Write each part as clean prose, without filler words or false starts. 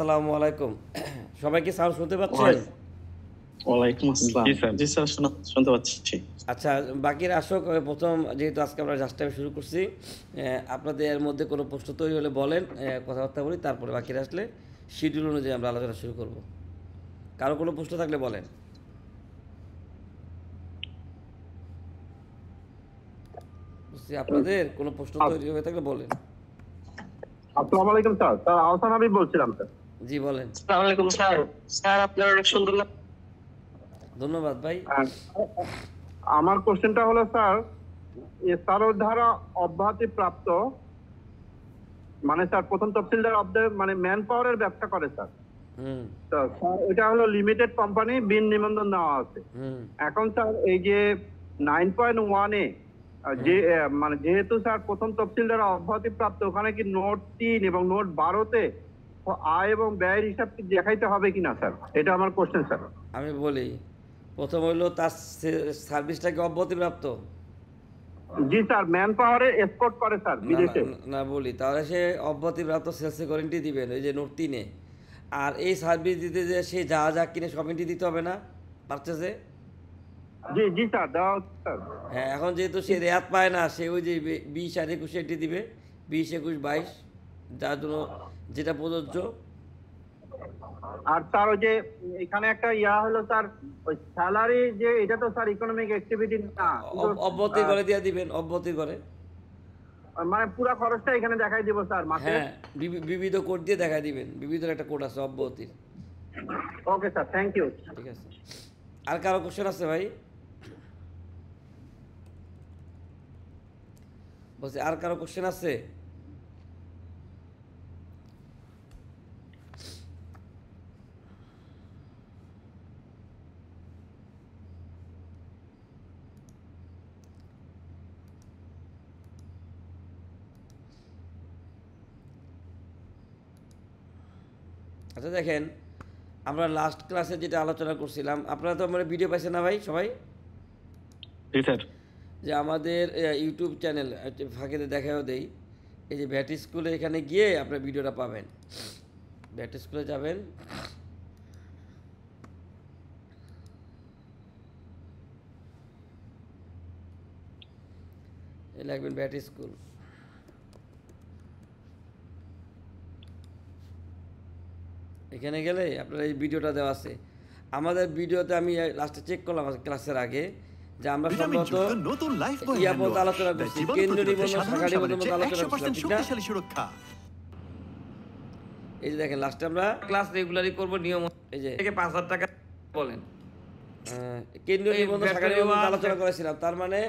আসসালামু আলাইকুম। সবাই কি সাউন্ড শুনতে পাচ্ছেন? ওয়ালাইকুম আসসালাম। জি স্যার। জি স্যার, শুনতে পাচ্ছি। আচ্ছা, বাকিরা আসুক। প্রথম যেহেতু আজকে আমরা জাস্ট টাইম শুরু করছি, আপনাদের এর মধ্যে কোনো প্রশ্ন তৈরি হলে বলেন, কথাবার্তা বলি, তারপরে বাকিরা আসলে শিডিউল অনুযায়ী আমরা আলোচনা শুরু করব। কারো কোনো প্রশ্ন থাকলে বলেন। বুঝছি, আপনাদের কোনো প্রশ্ন তৈরি হয়ে থাকলে বলেন। আসসালামু আলাইকুম স্যার। স্যার আহসান হাবিব বলছিলাম স্যার। জি বলেন। আসসালামু আলাইকুম স্যার। স্যার আপনার অনেক সুন্দর ধন্যবাদ ভাই। আমার কোশ্চেনটা হলো স্যার, এসআরও ধারা অব্যাহতি প্রাপ্ত মানে স্যার প্রথম তফসিলদার মানে ম্যান পাওয়ারের ব্যবসা করে স্যার। হুম তো স্যার এটা হলো লিমিটেড কোম্পানি, বিন নিবন্ধন দেওয়া আছে। হুম এখন স্যার এই যে 9.1 এ যে মানে যেহেতু স্যার প্রথম তফসিলদার অব্যাহতি প্রাপ্ত, ওখানে কি নোট 3 এবং নোট 12-তে আয় এবং ব্যয়ের হিসাব কি দেখাইতে হবে কিনা স্যার? এটা আমার কোশ্চেন স্যার। আমি বলি, প্রথম হইলো তার সার্ভিসটাকে অব্যাহতিপ্রাপ্ত। জি স্যার, ম্যান পাওয়ারে এক্সপোর্ট করে স্যার না বিদেশে। না বলি, তাহলে সে অব্যাহতিপ্রাপ্ত সেলসে ওয়ারেন্টি দিবেন, ওই যে নোট 3-এ। আর এই সার্ভিস দিতে যে সে যা যা কিনে সব এন্ট্রি দিতে হবে না পারচেজে? জি জি স্যার, দেওয়া হচ্ছে স্যার। হ্যাঁ, এখন যেহেতু সে রেয়াত পায় না, সে ওই যে 20 আর 21 এন্ট্রি দিবে, 20, 21, 22, যার জন্য যেটা প্রযোজ্য। আর স্যার ওই যে এখানে একটা হলো স্যার, ওই স্যালারি যে এটা তো স্যার ইকোনমিক অ্যাক্টিভিটি না, অব্যাহতি করে দিয়ে দিবেন, অব্যাহতি করে। মানে পুরো খরচটা এখানে দেখাই দিব স্যার মাসে। হ্যাঁ, বিবিধ কোড দিয়ে দেখা দিবেন, বিবিধ একটা কোড আছে অব্যাহতির। Okay sir, thank you. ঠিক আছে। আর কারো কোশ্চেন আছে ভাই? বলছি, আর কারো কোশ্চেন আছে? আচ্ছা দেখেন, আমরা লাস্ট ক্লাসে যেটা আলোচনা করছিলাম, আপনারা তো আমার ভিডিও পাইছেন না ভাই সবাই? জি স্যার। যে আমাদের ইউটিউব চ্যানেল ফাঁকেতে দেখাও দেই, এই যে ভ্যাট স্কুলে, এখানে গিয়ে আপনার ভিডিওটা পাবেন। ভ্যাট স্কুলে যাবেন, লিখবেন ভ্যাট স্কুল। এখানে গেলে আপনার এই ভিডিওটা দেওয়া আছে। আমাদের ভিডিওতে আমি লাস্টে চেক করলাম ক্লাসের আগে, যে আমরা সম্ভবত ইয়াবত আলোচনা করছি, কেন্দ্রীয় নিবন্ধন, শাখা নিবন্ধন আলোচনা করছিলাম, ঠিক না? এই যে দেখেন, লাস্টে আমরা ক্লাস রেগুলারই করব নিয়ম, এই যে 5,000 টাকা বলেন, কেন্দ্রীয় নিবন্ধন, শাখা নিবন্ধন আলোচনা করেছিলাম। তার মানে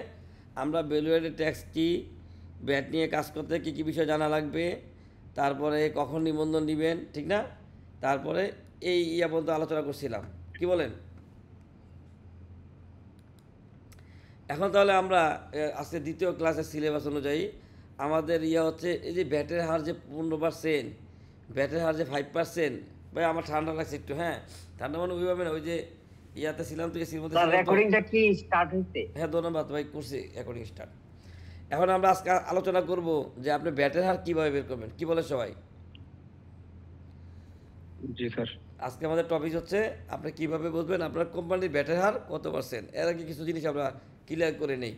আমরা ভ্যালুয়েটেড ট্যাক্স কি, ব্যাট নিয়ে কাজ করতে কী কী বিষয় জানা লাগবে, তারপরে কখন নিবন্ধন নেবেন, ঠিক না? তারপরে এই পর্যন্ত আলোচনা করছিলাম, কি বলেন? এখন তাহলে আমরা আজকে দ্বিতীয় ক্লাসের সিলেবাস অনুযায়ী আমাদের হচ্ছে, এই যে ব্যাটের হার যে 15%, ব্যাটের হার যে 5%। ভাই আমার ঠান্ডা লাগছে একটু। হ্যাঁ, ঠান্ডা মানে ওইভাবে না, ওই যে ছিলাম তো, এসির মধ্যে ছিলাম তো। রেকর্ডিংটা কি স্টার্ট হইছে? হ্যাঁ, ধন্যবাদ ভাই, করছি রেকর্ডিং স্টার্ট। এখন আমরা আজকে আলোচনা করব যে আপনি ব্যাটের হার কীভাবে বের করবেন, কি বলে সবাই? জি স্যার। আজকে আমাদের টপিক হচ্ছে আপনি কিভাবে বুঝবেন আপনার কোম্পানির ব্যাটের হার কত পার্সেন্ট। এর আগে কিছু জিনিস আমরা ক্লিয়ার করে নেই।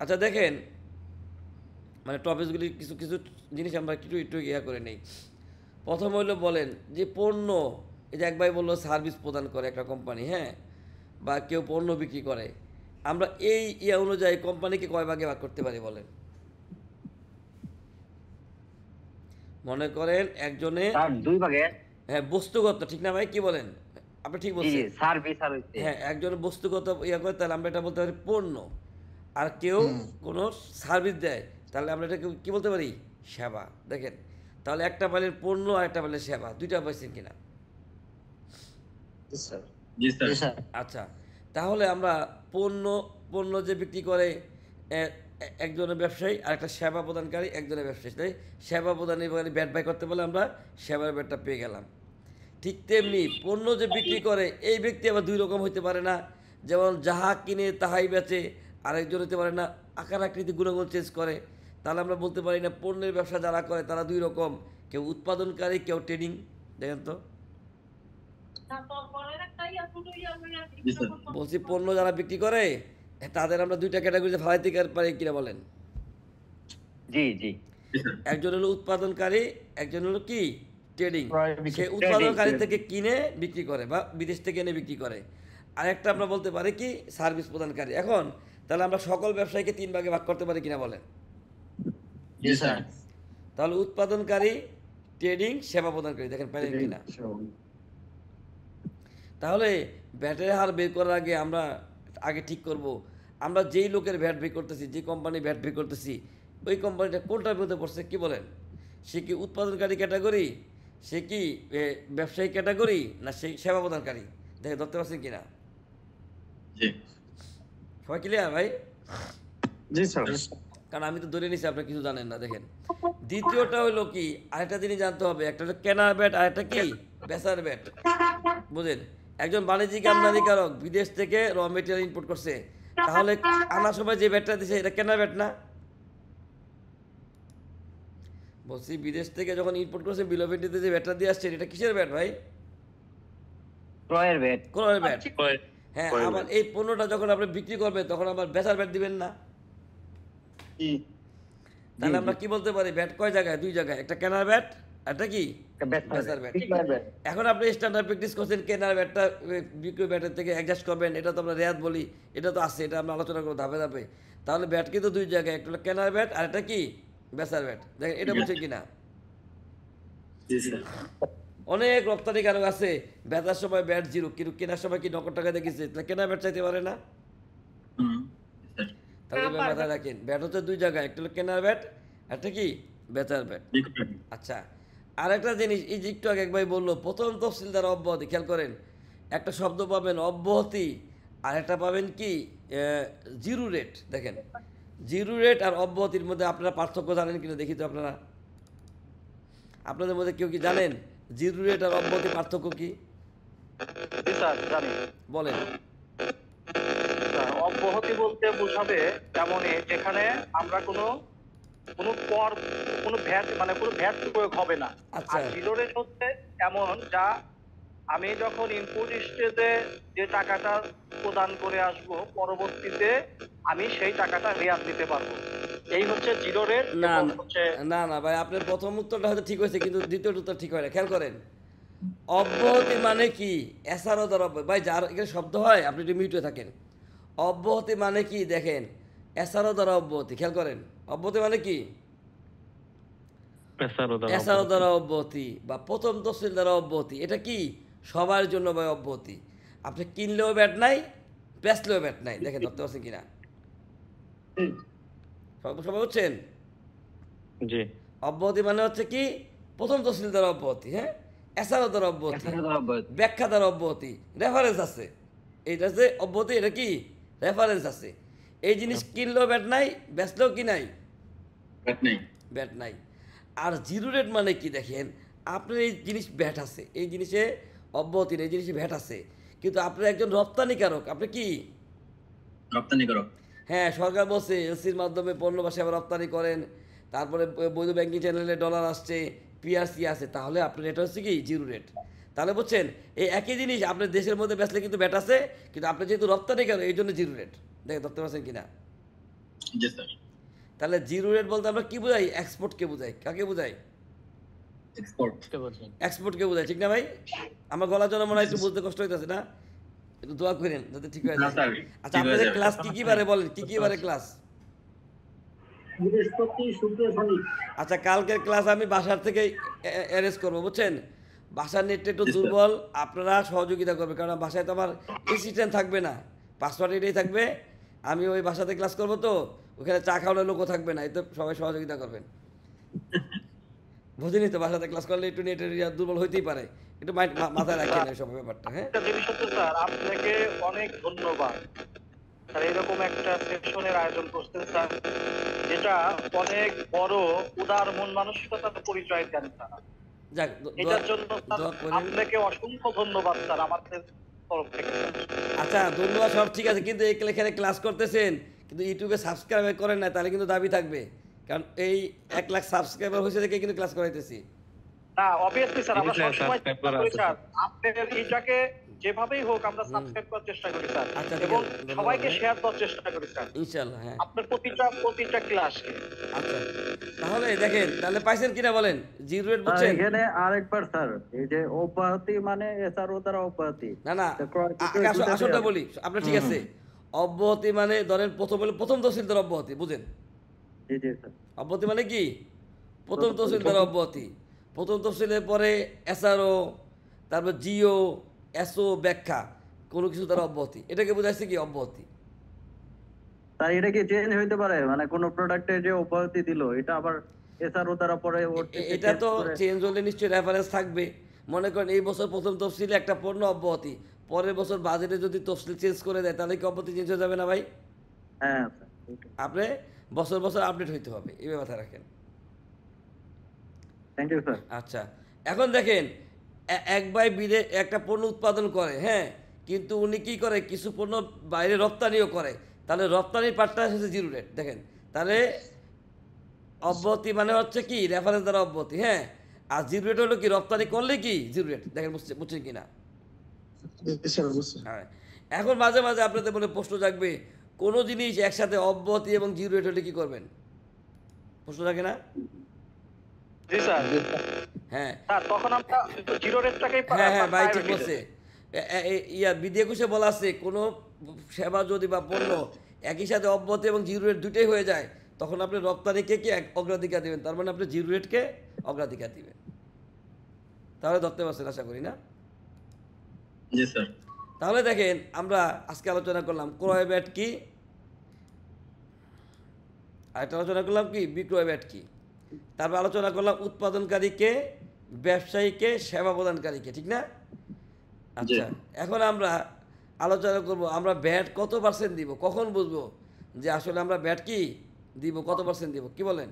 আচ্ছা দেখেন, মানে টপিকগুলি কিছু কিছু জিনিস আমরা একটু করে নেই। প্রথম হইলো বলেন যে পণ্য, এই যে এক ভাই বললো সার্ভিস প্রদান করে একটা কোম্পানি, হ্যাঁ, বা কেউ পণ্য বিক্রি করে, আমরা এই অনুযায়ী কোম্পানিকে কয় ভাগে ভাগ করতে পারি বলেন? মনে করেন একজনে, স্যার 2 ভাগে। হ্যাঁ, বস্তুগত, ঠিক না ভাই, কি বলেন? আপনি ঠিক বলছেন। সার্ভিস আর হইছে। হ্যাঁ, একজন বস্তুগত করে, তাহলে আমরা এটা বলতে পারি পণ্য। আর কেউ কোনো সার্ভিস দেয়, তাহলে আমরা এটাকে কী বলতে পারি? সেবা। দেখেন, তাহলে একটা পাইলেন পণ্য আর একটা পাইলেন সেবা, দুইটা পাইছেন কিনা? জি স্যার। আচ্ছা, তাহলে আমরা পণ্য যে বিক্রি করে একজনের ব্যবসায়ী, আর একটা সেবা প্রদানকারী একজনের ব্যবসায়ী, তাই সেবা প্রদানের ব্যাট বাই করতে পারলে আমরা সেবার ব্যাটটা পেয়ে গেলাম। ঠিক তেমনি পণ্য যে বিক্রি করে এই ব্যক্তি আবার দুই রকম হইতে পারে না, যেমন যাহা কিনে তাহাই বেচে, আরেকজন হতে পারে না আকার আকৃতি গুণগুণ চেঞ্জ করে। তাহলে আমরা বলতে পারি না পণ্যের ব্যবসা যারা করে তারা দুই রকম, কেউ উৎপাদনকারী, কেউ ট্রেডিং, দেখেন তো। জি স্যার। বলছি পণ্য যারা বিক্রি করে তাদের আমরা দুইটা ক্যাটাগরিতে ফালাইতে পারি কিনা বলেন। জি জি জি স্যার। একজন হলো উৎপাদনকারী, একজন হলো কি ট্রেডিং। ক্রয় বিক্রি। সে উৎপাদনকারী থেকে কিনে বিক্রি করে বা বিদেশ থেকে এনে বিক্রি করে। আরেকটা আমরা বলতে পারি কি সার্ভিস প্রদানকারী। এখন তাহলে আমরা সকল ব্যবসায়ীকে 3 ভাগে ভাগ করতে পারি কিনা বলেন। জি স্যার। তাহলে উৎপাদনকারী, ট্রেডিং, সেবা প্রদানকারী, দেখেন পারেন কিনা। তাহলে ভ্যাটের হার বের করার আগে আমরা আগে ঠিক করব আমরা যেই লোকের ভ্যাট বের করতেছি, যে কোম্পানি ভ্যাট বের করতেছি, ওই কোম্পানিটা কোনটার মধ্যে পড়ছে কি বলেন। সে কি উৎপাদনকারী ক্যাটাগরি, সে কি ব্যবসায়িক ক্যাটাগরি, না সে সেবা প্রদানকারী। দেখে ধরতে পারছেন কিনা। জি। সবাই ক্লিয়ার ভাই? জি স্যার। কারণ আমি তো ধরে নিছি আপনারা কিছু জানেন না। দেখেন দ্বিতীয়টা হলো কি, আরেকটা জিনিস জানতে হবে, একটা হলো কেনার ব্যাট, আরেকটা কি বেচার ব্যাট। বুঝেন, একজন বাণিজ্যিক আমদানিকারক বিদেশ থেকে র মেটেরিয়াল ইম্পোর্ট করছে, তাহলে আনার সময় যে ব্যাটটা দিছে এটা কেনার ব্যাট না। বলছি বিদেশ থেকে যখন ইম্পোর্ট করছে বিল অফ এন্ট্রিতে যে ব্যাটটা দিয়ে আসছে এটা কিসের ব্যাট ভাই? ক্রয়ের ব্যাট। ক্রয়ের ব্যাট। ক্রয়। হ্যাঁ, ক্রয়ের আবার ব্যাট। এই পণ্যটা যখন আপনি বিক্রি করবেন তখন আবার বেচার ব্যাট দিবেন না। জি। তাহলে আমরা কি বলতে পারি, ব্যাট কয় জায়গায়? 2 জায়গায়, একটা কেনার ব্যাট, একটা কি বেচার ব্যাট। এখন আপনি স্ট্যান্ডার্ড প্র্যাকটিস করছেন কেনার ব্যাটটা বিক্রয় ব্যাটের থেকে অ্যাডজাস্ট করবেন, এটা তো আমরা রেয়াত বলি, এটা তো আছে, এটা আমরা আলোচনা করবো ধাপে ধাপে। তাহলে ব্যাট কিন্তু 2 জায়গায়, একটা হলো কেনার ব্যাট আর একটা কি বেচার ব্যাট। দেখেন এটা বুঝছেন কিনা। জি স্যার। অনেক রপ্তানিকারক আছে বেচার সময় ব্যাট 0 কিন্তু কেনার সময় কি নগদ টাকা দেখেছে, তাহলে কেনার ব্যাট চাইতে পারে না। হুম। জি স্যার। তাহলে এবার মাথায় রাখেন ব্যাট হচ্ছে 2 জায়গায়, একটা হলো কেনার ব্যাট, একটা কি বেচার ব্যাট। বিক্রয়। আচ্ছা, আর একটা জিনিস এই যে একটু আগে এক ভাই বললো প্রথম তফসিলদার অব্যাহতি, খেয়াল করেন একটা শব্দ পাবেন অব্যাহতি, আর একটা পাবেন কি জিরো রেট। দেখেন জিরো রেট আর অব্যাহতির মধ্যে আপনারা পার্থক্য জানেন কিনা দেখি তো। আপনাদের মধ্যে কেউ কি জানেন জিরো রেট আর অব্যাহতি পার্থক্য কি? জি স্যার জানি। বলেন। স্যার, অব্যাহতি বলতে বোঝাবে তেমনই যেখানে আমরা কোনো ভ্যাট কোনো ভ্যাট প্রয়োগ হবে না। আচ্ছা। আর জিরো রেট হচ্ছে এমন যা আমি যখন ইনপুট স্টেজে যে টাকাটা প্রদান করে আসব পরবর্তীতে আমি সেই টাকাটা রেয়াত দিতে পারবো। এই হচ্ছে জিরো রেট। না হচ্ছে না না ভাই, আপনার প্রথম উত্তরটা হয়তো ঠিক হয়েছে কিন্তু দ্বিতীয় উত্তর ঠিক হয় না। খেয়াল করেন অব্যাহতি মানে কি, এসআরও দ্বারা ভাই যার এখানে শব্দ হয় আপনি একটু মিউটে থাকেন। অব্যাহতি মানে কি দেখেন, এসআরও দ্বারা অব্যাহতি। খেয়াল করেন অব্যাহতি মানে কি, এসআরও দ্বারা অব্যাহতি বা প্রথম তফসিল দ্বারা অব্যাহতি। এটা কি সবার জন্য ভাই অব্যাহতি। আপনি কিনলেও ব্যাট নাই, বেচলেও ব্যাট নাই। দেখেন ধরতে পারছেন কিনা, সবাই বুঝছেন? জি। অব্যাহতি মানে হচ্ছে কি প্রথম তফসিল দ্বারা অব্যাহতি, হ্যাঁ, এসআরও দ্বারা অব্যাহতি, ব্যাখ্যা দ্বারা অব্যাহতি, রেফারেন্স আছে। এইটা যে অব্যাহতি, এটা কি রেফারেন্স আছে। এই জিনিস কিনলেও ব্যাট নাই, বেচলেও কি নাই, ব্যাট নেই। ব্যাট নাই। আর জিরো রেট মানে কি দেখেন, আপনার এই জিনিস ব্যাট আছে, এই জিনিসে অব্যাহতি নেই, এই জিনিসে ভ্যাট আছে, কিন্তু আপনি একজন রপ্তানিকারক, আপনি কি রপ্তানি করো। হ্যাঁ সরকার বলছে এলসির মাধ্যমে পণ্য বা সেবা রপ্তানি করেন, তারপরে বৈধ ব্যাংকিং চ্যানেলে ডলার আসছে, পিআরসি আছে, তাহলে আপনার এটা হচ্ছে কি জিরো রেট। তাহলে বুঝছেন এই একই জিনিস আপনার দেশের মধ্যে বেচলে কিন্তু ব্যাট আছে, কিন্তু আপনি যেহেতু রপ্তানিকারক এই জন্য জিরো রেট। দেখে ধরতে পারছেন কিনা। জি স্যার। তাহলে জিরো রেট বলতে আমরা কি বোঝাই, এক্সপোর্টকে বোঝাই। কাকে বোঝাই? এক্সপোর্ট। এক্সপোর্টকে বোঝায়, ঠিক না ভাই? আমার গলার জন্য মনে হয় একটু বুঝতে কষ্ট হইতেছে না, একটু দোয়া করেন যাতে ঠিক হয়ে না যায়। স্যার, আচ্ছা ঠিক হয়ে আপনাদের যাবে। ক্লাস কি কি বারে বলেন, কি কি বারে ক্লাস? বৃহস্পতি, শুক্র, শনি। আচ্ছা কালকের ক্লাস আমি বাসার থেকে অ্যারেঞ্জ করবো, বুঝছেন? বাসার নেটটা একটু Yes, sir. দুর্বল, আপনারা সহযোগিতা করবেন, কারণ বাসায় তো আমার অ্যাসিস্ট্যান্ট থাকবে না, পাসওয়ার্ড এটাই থাকবে। আমি ওই বাসাতে ক্লাস করবো, তো ওখানে চা খাওয়ানোর লোকও থাকবে না, এই তো সবাই সহযোগিতা করবেন। বুঝিনি তো, বাসাতে ক্লাস করলে একটু নেটের দুর্বল হইতেই পারে, একটু মাথায় রাখেন এই সব ব্যাপারটা। হ্যাঁ একটা জিনিস হচ্ছে স্যার, আপনাকে অনেক ধন্যবাদ স্যার, এরকম একটা সেকশনের আয়োজন করছেন স্যার, যেটা অনেক বড় উদার মন মানসিকতার পরিচয় দেন স্যার। যাক, এটার জন্য স্যার দোয়া করেন। আপনাকে অসংখ্য ধন্যবাদ স্যার আমাদের তরফ থেকে। আচ্ছা ধন্যবাদ, সব ঠিক আছে, কিন্তু এখানে ক্লাস করতেছেন কিন্তু ইউটিউবে সাবস্ক্রাইব করেন না, তাহলে কিন্তু দাবি থাকবে, কারণ এই 1 লাখ সাবস্ক্রাইবার হয়েছে দেখে কিন্তু ক্লাস করাইতেছি। না অবভিয়াসলি স্যার আমরা জি স্যার, সবসময় subscribe চেষ্টা করা করি আছে, স্যার আপনাদের এইটাকে যেভাবেই হোক আমরা সাবস্ক্রাইব করার চেষ্টা করি স্যার আচ্ছা, ঠিক এবং আছে, ধন্যবাদ সবাইকে ভাই। শেয়ার করার চেষ্টা করি স্যার ইনশাল্লাহ, হ্যাঁ। আপনার প্রতিটা ক্লাসকে। আচ্ছা, তাহলে দেখেন, তাহলে পাইছেন কিনা বলেন, জিরো রেট স্যার বুঝছেন? এখানে আরেকবার স্যার এই যে অব্যাহতি মানে এসআরও দ্বারা অব্যাহতি না না, তো ক্রয় বিক্রয় আগে দুটাতে আসলটা হবে। বলি, আপনার ঠিক আছে। অব্যাহতি মানে ধরেন প্রথম তহসিলদার অব্যাহতি, বুঝেন? জি জি স্যার অব্যাহতি মানে কি? প্রথম তহসিলদার অব্যাহতি। প্রথম তহসিলের পরে এসআরও, তারপর জিও, এসও, ব্যাখ্যা, কোনো কিছু তার অব্যাহতি। এটাকে বোঝাইছে কি অব্যাহতি? স্যার এটা কি চেঞ্জ হইতে পারে মানে কোন প্রোডাক্টে যে অব্যাহতি দিল এটা আবার এসআরও দ্বারা পরে ওর থেকে এটা তো change করে- চেঞ্জ হলে নিশ্চয়ই রেফারেন্স থাকবে। মনে করেন এই বছর প্রথম তফসিলে একটা পণ্য অব্যাহতি, পরের বছর বাজেটে যদি তফসিল চেঞ্জ করে দেয় তাহলে কি অব্যাহতি চেঞ্জ হয়ে যাবে না ভাই? হ্যাঁ স্যার ওকে আপনি বছর বছর আপডেট হইতে হবে, এই মাথায় রাখেন। থ্যাংক ইউ স্যার আচ্ছা, এখন দেখেন, এক ভাই একটা পণ্য উৎপাদন করে, হ্যাঁ, কিন্তু উনি কি করে, কিছু পণ্য বাইরে রপ্তানিও করে, তাহলে রপ্তানির পার্টটা হচ্ছে জিরো রেট। দেখেন, তাহলে অব্যাহতি মানে হচ্ছে কি রেফারেন্স দ্বারা অব্যাহতি, হ্যাঁ, আর জিরো রেট হলো কি রপ্তানি করলে কি জিরো রেট। দেখেন, বুঝছেন কি না? হ্যাঁ, এখন মাঝে মাঝে আপনাদের মনে প্রশ্ন জাগবে, কোনো জিনিস একসাথে অব্যাহতি এবং জিরো রেট হলে কি করবেন? প্রশ্ন জাগে না? জি স্যার হ্যাঁ স্যার তখন আমরা জিরো রেটটাকেই হ্যাঁ হ্যাঁ ভাই, ঠিক বলছে। বিধি একুশে বলা আছে, কোনো সেবা যদি বা পণ্য একই সাথে অব্যাহতি এবং জিরো রেট দুটোই হয়ে যায়, তখন আপনি রপ্তানিকে কি অগ্রাধিকার দিবেন, তার মানে আপনি জিরো রেটকে অগ্রাধিকার দিবেন। তাহলে ধরতে পারছেন আশা করি, না? জি স্যার। তাহলে দেখেন, আমরা আজকে আলোচনা করলাম ক্রয় ব্যাট কি, আরেকটা আলোচনা করলাম কি বিক্রয় ব্যাট কি, তারপর আলোচনা করলাম উৎপাদনকারীকে, ব্যবসায়ীকে, সেবা প্রদানকারীকে, ঠিক না? আচ্ছা, এখন আমরা আলোচনা করব আমরা ব্যাট কত পার্সেন্ট দিব, কখন বুঝবো যে আসলে আমরা ব্যাট কি দিব, কত পার্সেন্ট দিব, কি বলেন?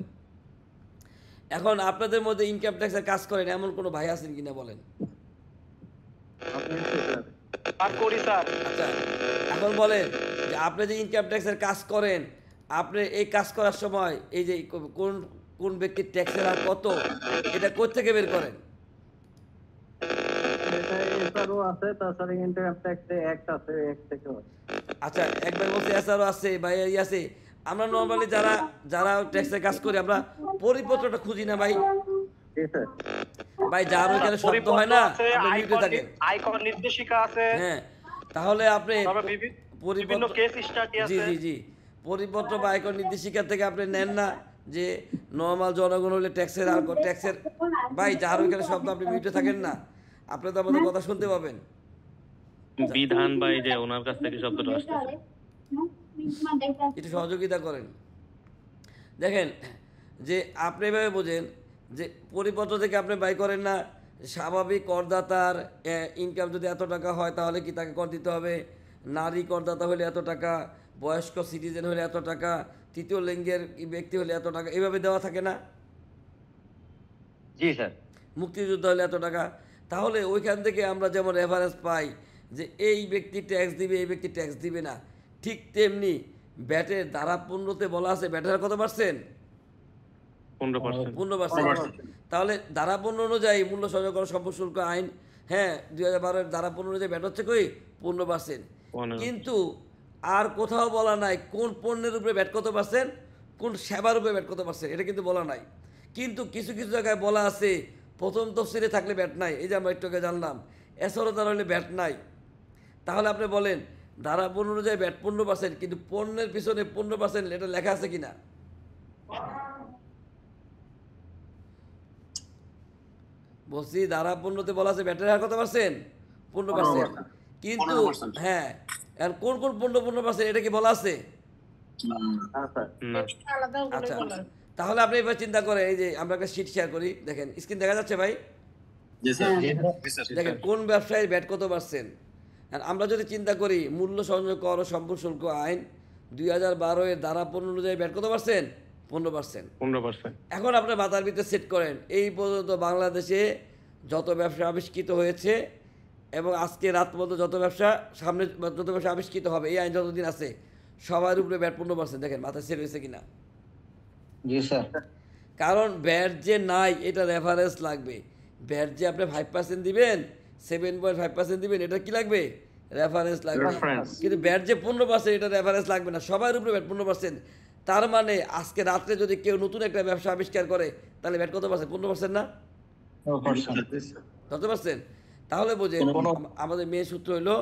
এখন আপনাদের মধ্যে ইনকাম ট্যাক্সের কাজ করেন এমন কোনো ভাই আছেন কিনা বলেন? আপনি স্যার আর করি স্যার। আচ্ছা, এখন বলেন যে আপনি যে ইনকাম ট্যাক্সের কাজ করেন, আপনি এই কাজ করার সময় এই যে কোন কোন ব্যক্তির ট্যাক্সের হার কত, এটা কোত্থেকে বের করেন? এটা এসআরও আছে তাছাড়া ইনকাম ট্যাক্সে অ্যাক্ট আছে অ্যাক্ট থেকে হয়। আচ্ছা, একবার বলছে এসআরও আছে বা এই আছে, আমরা নর্মালি যারা ট্যাক্সের কাজ করি আমরা পরিপত্রটা খুঁজি না ভাই। জি স্যার ভাই যার ওইখানে শব্দ হয় না, আছে, আপনি মিউটে থাকেন। আয়কর নির্দেশিকা আছে, হ্যাঁ, তাহলে আপনি তারপর বিভিন্ন পরিপত্র, কেস স্টাডি জি আছে। জি জি, পরিপত্র বা আয়কর নির্দেশিকা থেকে আপনি নেন না যে নর্মাল জনগণ হলে ট্যাক্সের আর ট্যাক্সের। ভাই যার ওইখানে শব্দ, আপনি মিউটে থাকেন না, আপনি তো আমাদের কথা শুনতে পাবেন। বিধান বা এই যে ওনার কাছ থেকে শব্দটা আসতেছে। একটু সহযোগিতা করেন। দেখেন যে আপনি এভাবে বোঝেন যে পরিপত্র থেকে আপনি বাই করেন না, স্বাভাবিক করদাতার ইনকাম যদি এত টাকা হয় তাহলে কি তাকে কর দিতে হবে, নারী করদাতা হলে এত টাকা, বয়স্ক সিটিজেন হলে এত টাকা, তৃতীয় লিঙ্গের ব্যক্তি হলে এত টাকা, এভাবে দেওয়া থাকে না? জি স্যার মুক্তিযুদ্ধ হলে এত টাকা। তাহলে ওইখান থেকে আমরা যেমন রেফারেন্স পাই যে এই ব্যক্তি ট্যাক্স দিবে, এই ব্যক্তি ট্যাক্স দিবে না, ঠিক তেমনি ব্যাটের ধারা 15-তে বলা আছে ব্যাটের কত পার্সেন্ট? 15%। 15%। তাহলে ধারা 15 অনুযায়ী মূল্য সহযোগ সম্পদ শুল্ক আইন, হ্যাঁ 2012-এর ধারা 15 অনুযায়ী ব্যাট হচ্ছে কই 15%। 15%। কিন্তু আর কোথাও বলা নাই কোন পণ্যের উপরে ব্যাট কত পার্সেন্ট, কোন সেবার উপরে ব্যাট কত পার্সেন্ট, এটা কিন্তু বলা নাই। কিন্তু কিছু কিছু জায়গায় বলা আছে প্রথম তফসিলে থাকলে ব্যাট নাই, এই যে আমরা একটু আগে জানলাম। এছাড়াও তার হলে ব্যাট নাই। তাহলে আপনি বলেন ধারা 15 অনুযায়ী ব্যাট 15%, কিন্তু পণ্যের পিছনে 15% এটা লেখা আছে কিনা? বলছি ধারা 15-তে বলা আছে ব্যাটের হার কত পার্সেন্ট? 15%। কিন্তু 15%। হ্যাঁ, আর কোন কোন পণ্য 15% এটা কি বলা আছে? হ্যাঁ স্যার না। আচ্ছা, তাহলে আপনি এবার চিন্তা করে, এই যে আমরা একটা শিট শেয়ার করি, দেখেন স্ক্রিন দেখা যাচ্ছে ভাই? জি স্যার। জি স্যার। দেখেন কোন ব্যবসায়ীর ব্যাট কত পার্সেন্ট। আর আমরা যদি চিন্তা করি মূল্য সংযোগ কর ও সম্পদ শুল্ক আইন 2012-এর ধারা 15 অনুযায়ী ব্যাট কত পার্সেন্ট? 15%। 15%। এখন আপনার মাথার ভিতরে সেট করেন এই পর্যন্ত বাংলাদেশে যত ব্যবসা আবিষ্কৃত হয়েছে এবং আজকে রাত পর্যন্ত যত ব্যবসা সামনে যত ব্যবসা আবিষ্কৃত হবে, এই আইন যতদিন আছে সবার উপরে ব্যাট 15%। দেখেন মাথায় সেট হয়েছে কিনা? জি স্যার কারণ ব্যাট যে নাই এটা রেফারেন্স লাগবে, ব্যাট যে আপনি 5% দিবেন, 7.5% দিবেন, এটা কি লাগবে? রেফারেন্স লাগবে। কিন্তু ব্যাট যে 15% এটা রেফারেন্স লাগবে না, সবার উপরে ব্যাট 15%। তার মানে আজকে রাত্রে যদি কেউ নতুন একটা ব্যবসা আবিষ্কার করে তাহলে ব্যাট কত পার্সেন্ট? 15% না? কত পার্সেন্ট? তাহলে বোঝেন আমাদের মেন সূত্র হইলো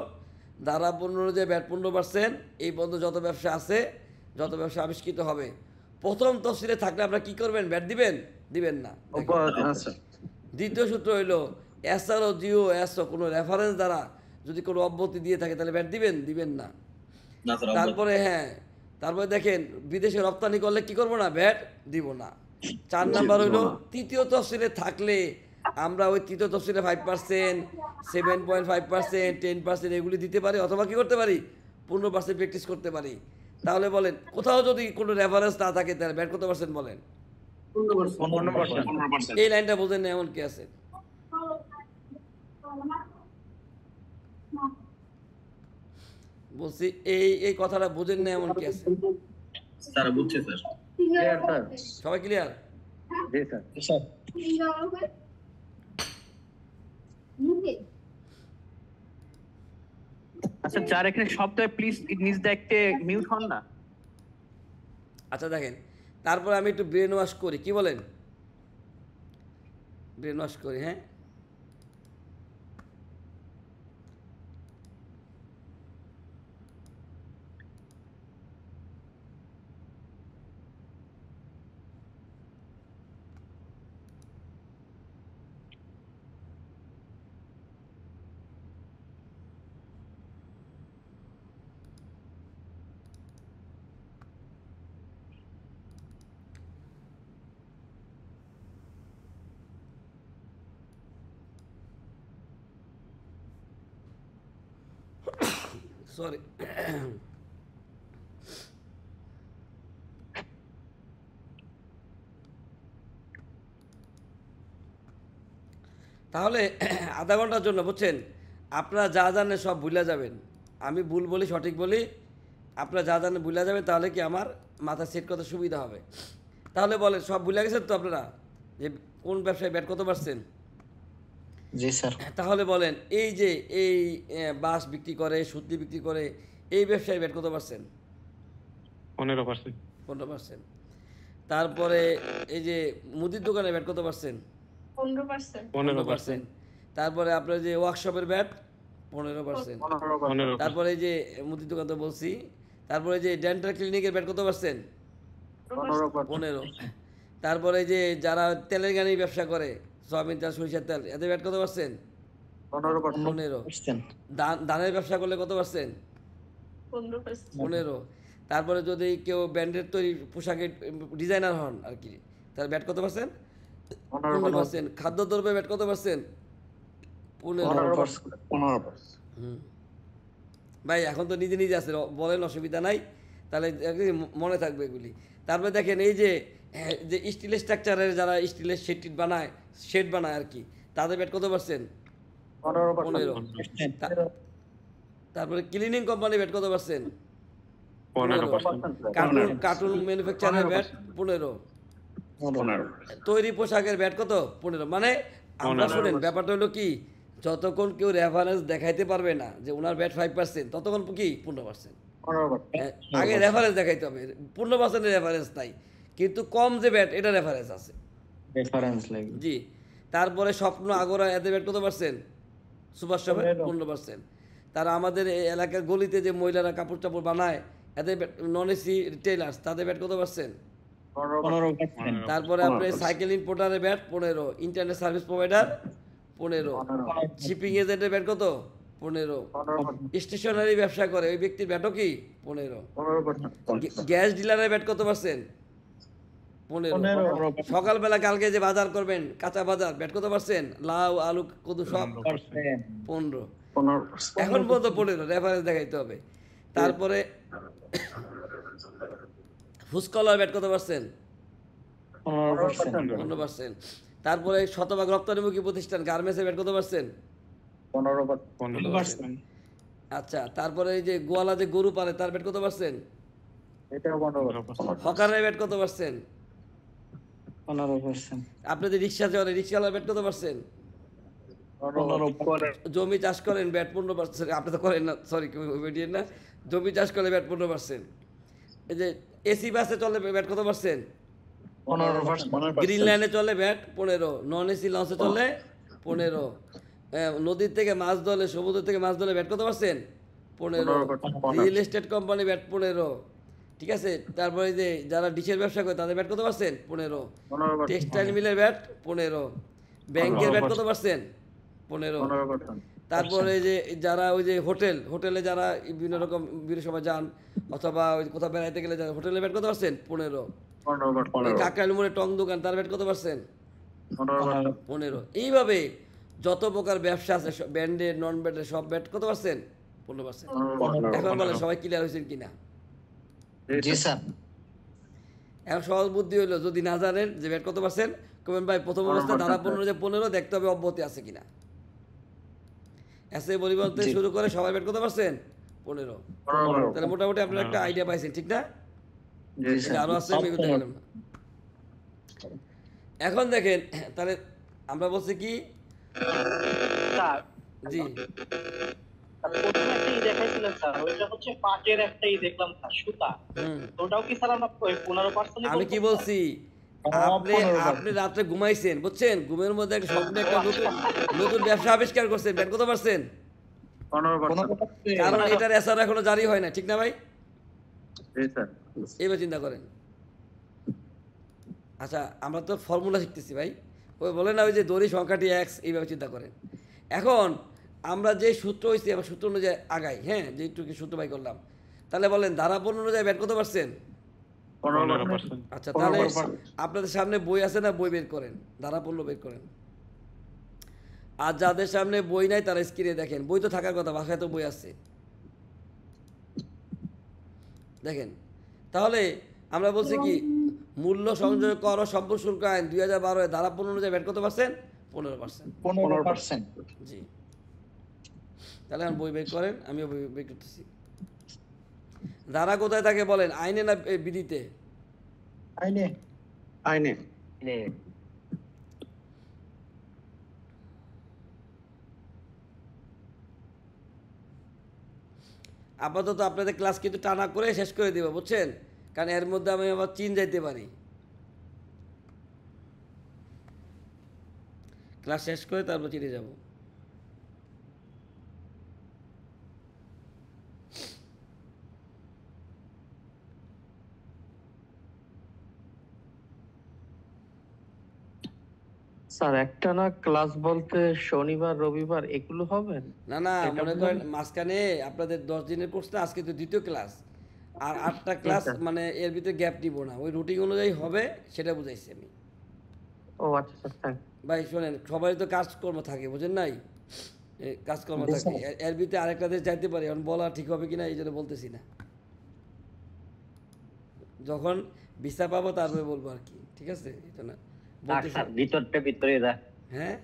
ধারা 15 যে ব্যাট 15%, এই পর্যন্ত যত ব্যবসা আছে, যত ব্যবসা আবিষ্কৃত হবে, প্রথম তফসিলে থাকলে আপনারা কি করবেন? ব্যাট দিবেন? দিবেন না। দ্বিতীয় সূত্র হইলো এসআরও জিও এসও কোনো রেফারেন্স দ্বারা যদি কোনো অব্যাহতি দিয়ে থাকে তাহলে ব্যাট দিবেন? দিবেন না। না স্যার তারপরে তারপরে দেখেন বিদেশে রপ্তানি করলে কি করব না? ব্যাট দিব না। 4 নাম্বার হইলো তৃতীয় তফসিলে থাকলে আমরা ওই তৃতীয় তফসিলে 5%, 7.5%, 10% এগুলি দিতে পারি, অথবা কি করতে পারি? 15% প্র্যাকটিস করতে পারি। তাহলে বলেন কোথাও যদি কোনো রেফারেন্স না থাকে তাহলে ব্যাট কত পার্সেন্ট বলেন? 15%। এই লাইনটা বোঝেন না এমন কি আছে? বলছি এই কথাটা বোঝেন না এমন কি আছে? স্যার বুঝছে স্যার। Clear sir? সবাই ক্লিয়ার? জি স্যার। আচ্ছা, যার এখানে শব্দ প্লিজ নিজ দেখতে মিউট হন না। আচ্ছা দেখেন, তারপর আমি একটু ব্রেন ওয়াশ করি, কি বলেন? ব্রেন ওয়াশ করি। সরি। তাহলে আধা ঘন্টার জন্য বুঝছেন, আপনারা যা জানেন সব ভুলে যাবেন। আমি ভুল বলি সঠিক বলি, আপনারা যা জানেন ভুলে যাবেন, তাহলে কি আমার মাথা সেট করতে সুবিধা হবে। তাহলে বলেন সব ভুলে গেছেন তো আপনারা যে কোন ব্যবসায় ব্যাট কত পারছেন? জি স্যার। তাহলে বলেন এই যে এই বাস বিক্রি করে, সুতলি বিক্রি করে, এই ব্যবসায় ব্যাট কত পারছেন? 15%। 15%। তারপরে এই যে মুদির দোকানে ব্যাট কত পারছেন? 15%। তারপরে আপনার যে ওয়ার্কশপের ব্যাট 15%। তারপরে এই যে মুদির দোকান তো বলছি, তারপরে যে ডেন্টাল ক্লিনিকের ব্যাট কত পারছেন? 15। তারপরে যে যারা তেলের গাড়ি ব্যবসা করে, সয়াবিন তেল, সরিষার তেল, এদের ব্যাট কত পারছেন? 15। ধানের ব্যবসা করলে কত পারছেন? 15। তারপরে যদি কেউ ব্র্যান্ডের তৈরি পোশাকের ডিজাইনার হন আর কি, তার ব্যাট কত পারছেন? 15%। খাদ্যদ্রব্যের ব্যাট কত পারছেন? 15%। ভাই এখন তো নিজে নিজে আছে, বলেন, অসুবিধা নাই, তাহলে মনে থাকবে এগুলি। তারপরে দেখেন এই যে স্টিলের স্ট্রাকচারের যারা স্টিলের শেড বানায় আর কি, তাদের ব্যাট কত পারছেন? 15। তারপরে ক্লিনিং কোম্পানি ব্যাট কত পারছেন? 15। কার্টুন ম্যানুফ্যাকচারের ব্যাট 15। তৈরি পোশাকের ব্যাট কত? 15। মানে আমরা শুনেন ব্যাপারটা হলো কি, যতক্ষণ কেউ রেফারেন্স দেখাইতে পারবে না যে ওনার ব্যাট 5%, ততক্ষণ কি 15%। আগে রেফারেন্স দেখাইতে হবে। 15% রেফারেন্স নাই, কিন্তু কম যে ব্যাট এটা রেফারেন্স আছে, রেফারেন্স লাগে। জি। তারপরে স্বপ্ন আগরা এদের ব্যাট কত পারছেন? সুপার শপে 15%। তারা আমাদের এই এলাকার গলিতে যে মহিলারা কাপড় চাপড় বানায়, এদের নন এসি টেলার্স, তাদের ব্যাট কত পারছেন? 15%। তারপরে আপনার সাইকেল ইম্পোর্টারের VAT 15। Internet service provider 15। Shipping এজেন্টের ব্যাট কত? 15। স্টেশনারি ব্যবসা করে ওই ব্যক্তির ব্যাটও কি 15। গ্যাস ডিলারের ব্যাট কত পারছেন? 15। সকালবেলা কালকে যে বাজার করবেন, কাঁচা বাজার, ব্যাট কত পারছেন? লাউ, আলু, কদু সব 15। এখন পর্যন্ত 15 রেফারেন্স দেখাইতে হবে। তারপরে ফুসকলার ব্যাট কত পারছেন? 15%। তারপরে শতভাগ রপ্তানিমুখী প্রতিষ্ঠান গার্মেন্টসের ব্যাট কত পারছেন? 15%। আচ্ছা, তারপরে এই যে গোয়ালা যে গরু পালে তার ব্যাট কত পারছেন? হকারের ব্যাট কত পারছেন? 15%। আপনি যে রিক্সা চলে রিক্সাওয়ালার ব্যাট কত পারছেন? জমি চাষ করেন ব্যাট 15%, আপনি তো করেন না, সরি ওবিডিয়েন না, জমি চাষ করলে ব্যাট 15%। এই যে এসি বাসে চলে ব্যাট কত পার্সেন্ট? 15%। গ্রিন লাইনে চলে ব্যাট 15, নন এসি লঞ্চে চলে 15, নদীর থেকে মাছ ধরলে, সমুদ্র থেকে মাছ ধরলে ব্যাট কত percent? 15। Real estate company bat 15, ঠিক আছে। তারপরে যে যারা ডিশের ব্যবসা করে তাদের ব্যাট কত পার্সেন্ট? 15। টেক্সটাইল মিলের ব্যাট 15, ব্যাংকের ব্যাট কত পার্সেন্ট? 15। তারপরে যে যারা ওই যে হোটেলে যারা বিভিন্ন রকম বিভিন্ন সময় যান অথবা ওই কোথাও বেড়াইতে গেলে যারা হোটেলে ব্যাট কত পার্সেন্ট? 15। কাকাইল মোড়ে টং দোকান তার ব্যাট কত পার্সেন্ট? 15। এইভাবে যত প্রকার ব্যবসা আছে ব্যান্ডের নন ব্যান্ডের সব ব্যাট কত পার্সেন্ট? 15%। এখন বলেন সবাই ক্লিয়ার হয়েছেন কিনা? জি স্যার। এখন সহজ বুদ্ধি হইলো, যদি না জানেন যে ব্যাট কত পার্সেন্ট, কমেন ভাই প্রথম অবস্থায় ধারা 15 যে 15 দেখতে হবে অব্যাহতি আছে কিনা। এসে পরিবর্তন শুরু করে সবাই ব্যাট কত পার্সেন্ট? 15। তাহলে মোটামুটি আপনারা একটা আইডিয়া পাইছেন, ঠিক না? আরো আছে আমি বলতে পারলাম না। এখন দেখেন তাহলে আমরা বলছি কি, স্যার জি প্রথমে একটা দেখাইছিলেন স্যার, ওইটা হচ্ছে পাটের একটাই দেখলাম স্যার, সুতা। ওটাও কি স্যার আমরা 15% আমি কি বলছি, আপনি রাত্রে ঘুমাইছেন বুঝছেন, ঘুমের মধ্যে একটা স্বপ্নে একটা নতুন ব্যবসা আবিষ্কার করছেন, ব্যাট কত পার্সেন্ট? 15%। কারণ এটার এসআর এখনো জারি হয় না, ঠিক না ভাই? এইবার চিন্তা করেন। আচ্ছা আমরা তো ফর্মুলা শিখতেছি ভাই, ওই বলে না ওই যে দড়ি সংখ্যাটি এক্স, এইভাবে চিন্তা করেন। এখন আমরা যে সূত্র হয়েছি আমরা সূত্র অনুযায়ী আগাই, হ্যাঁ যেটুকু সূত্র বাই করলাম, তাহলে বলেন ধারা 15 অনুযায়ী ব্যাট কত পার্সেন্ট? 15%। আচ্ছা তাহলে আপনাদের সামনে বই আছে না, বই বের করেন, ধারা 15 বের করেন। আর যাদের সামনে বই নাই তারা স্ক্রিনে দেখেন, বই তো থাকার কথা, বাসায় তো বই আছে, দেখেন। তাহলে আমরা বলছি কি, মূল্য সংযোগ কর ও সম্পদ শুল্ক আইন 2012 ধারা 15 অনুযায়ী ব্যাট কত পার্সেন্ট? 15%। 15%। জি তাহলে এখন বই বের করেন, আমিও বই বের করতেছি। ধারা কোথায় থাকে বলেন, আইনে না বিধিতে? আইনে। আপাতত আপনাদের ক্লাস কিন্তু টানা করে শেষ করে দেবো বুঝছেন, কারণ এর মধ্যে আমি আবার চীন যাইতে পারি। ক্লাস শেষ করে তারপর চীনে যাব। স্যার একটা না ক্লাস বলতে শনিবার রবিবার এগুলো হবে? না না মনে করেন মাঝখানে আপনাদের 10 দিনের কোর্স না, আজকে তো দ্বিতীয় ক্লাস, আর 8টা ক্লাস মানে এর ভিতরে গ্যাপ দিব না, ওই রুটিন অনুযায়ী হবে, সেটা বুঝাইছি আমি। ও আচ্ছা স্যার, থ্যাংক ভাই শোনেন, সবারই তো কাজকর্ম থাকে বুঝেন নাই, কাজকর্ম থাকে, এর ভিতরে আরেকটা দেশ যাইতে পারে, এখন বলা ঠিক হবে কিনা এই জন্য বলতেছি না, যখন ভিসা পাবো তারপরে বলবো আর কি, ঠিক আছে? এটা না বলতেছি। ভিতরটা ভিতরে রাখ, হ্যাঁ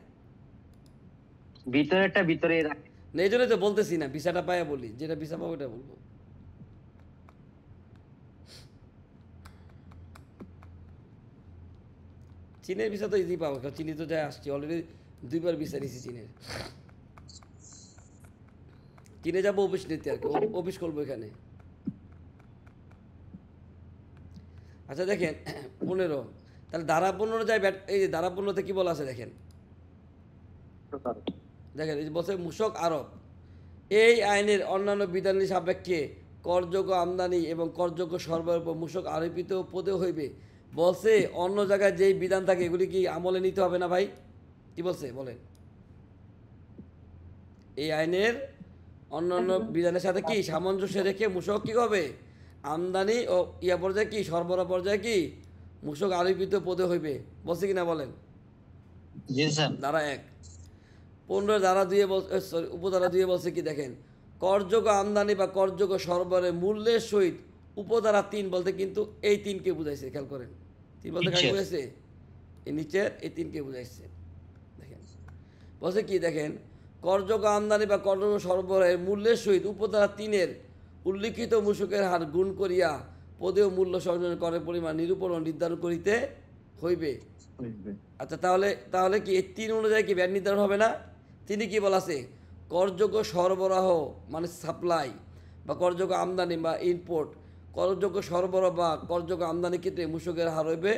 ভিতরেরটা ভিতরে রাখ। না এই জন্যই তো বলতেছি না, ভিসাটা পাইয়া বলি, যেটা ভিসা পাবো ওটা বলবো। চীনের ভিসা তো ইজি পাবো, কারণ চীনে তো যাই আসছি অলরেডি, 2বার ভিসা নিয়েছি চীনের। চীনে যাবো অফিস নিতে আর কি, অফিস করবো এখানে। আচ্ছা দেখেন 15, তাহলে ধারা 15 যায় ব্যাট, এই যে ধারা 15তে কি বলা আছে দেখেন, দেখেন এই যে বলছে মূসক আরোপ, এই আইনের অন্যান্য বিধানের সাপেক্ষে করযোগ্য আমদানি এবং করযোগ্য সরবরাহের উপর মূসক আরোপিত পদে হইবে। বলছে অন্য জায়গায় যেই বিধান থাকে এগুলি কি আমলে নিতে হবে না ভাই? কি বলছে বলেন? এই আইনের অন্যান্য বিধানের সাথে কি সামঞ্জস্য রেখে মূসক কি হবে, আমদানি ও ইয়া পর্যায়ে কি সরবরাহ পর্যায়ে কি মূসক আরোপিত পদে হইবে, বলছে কিনা বলেন? জি স্যার। ধারা 1। 15 ধারা 2 সরি উপধারা 2 বলছে কি দেখেন, করযোগ্য আমদানি বা করযোগ্য সরবরাহের মূল্যের সহিত উপধারা 3 বলতে কিন্তু এই 3কে বুঝাইছে, খেয়াল করেন 3 বলতে কাকে বুঝাইছে, এই নিচের এই 3কে বুঝাইছে। দেখেন বলছে কি দেখেন, করযোগ্য আমদানি বা করযোগ্য সরবরাহের মূল্যের সহিত উপধারা 3 উল্লিখিত মূসকের হার গুণ করিয়া পদেয় মূল্য সংযোজন করের পরিমাণ নিরূপণ ও নির্ধারণ করিতে হইবে। আচ্ছা তাহলে কি এই 3 অনুযায়ী কি ব্যাট নির্ধারণ হবে না? তিনি কি বলেছে, করযোগ্য সরবরাহ মানে সাপ্লাই বা করযোগ্য আমদানি বা ইনপোর্ট, করযোগ্য সরবরাহ বা করযোগ্য আমদানি ক্ষেত্রে মূসকের হার হইবে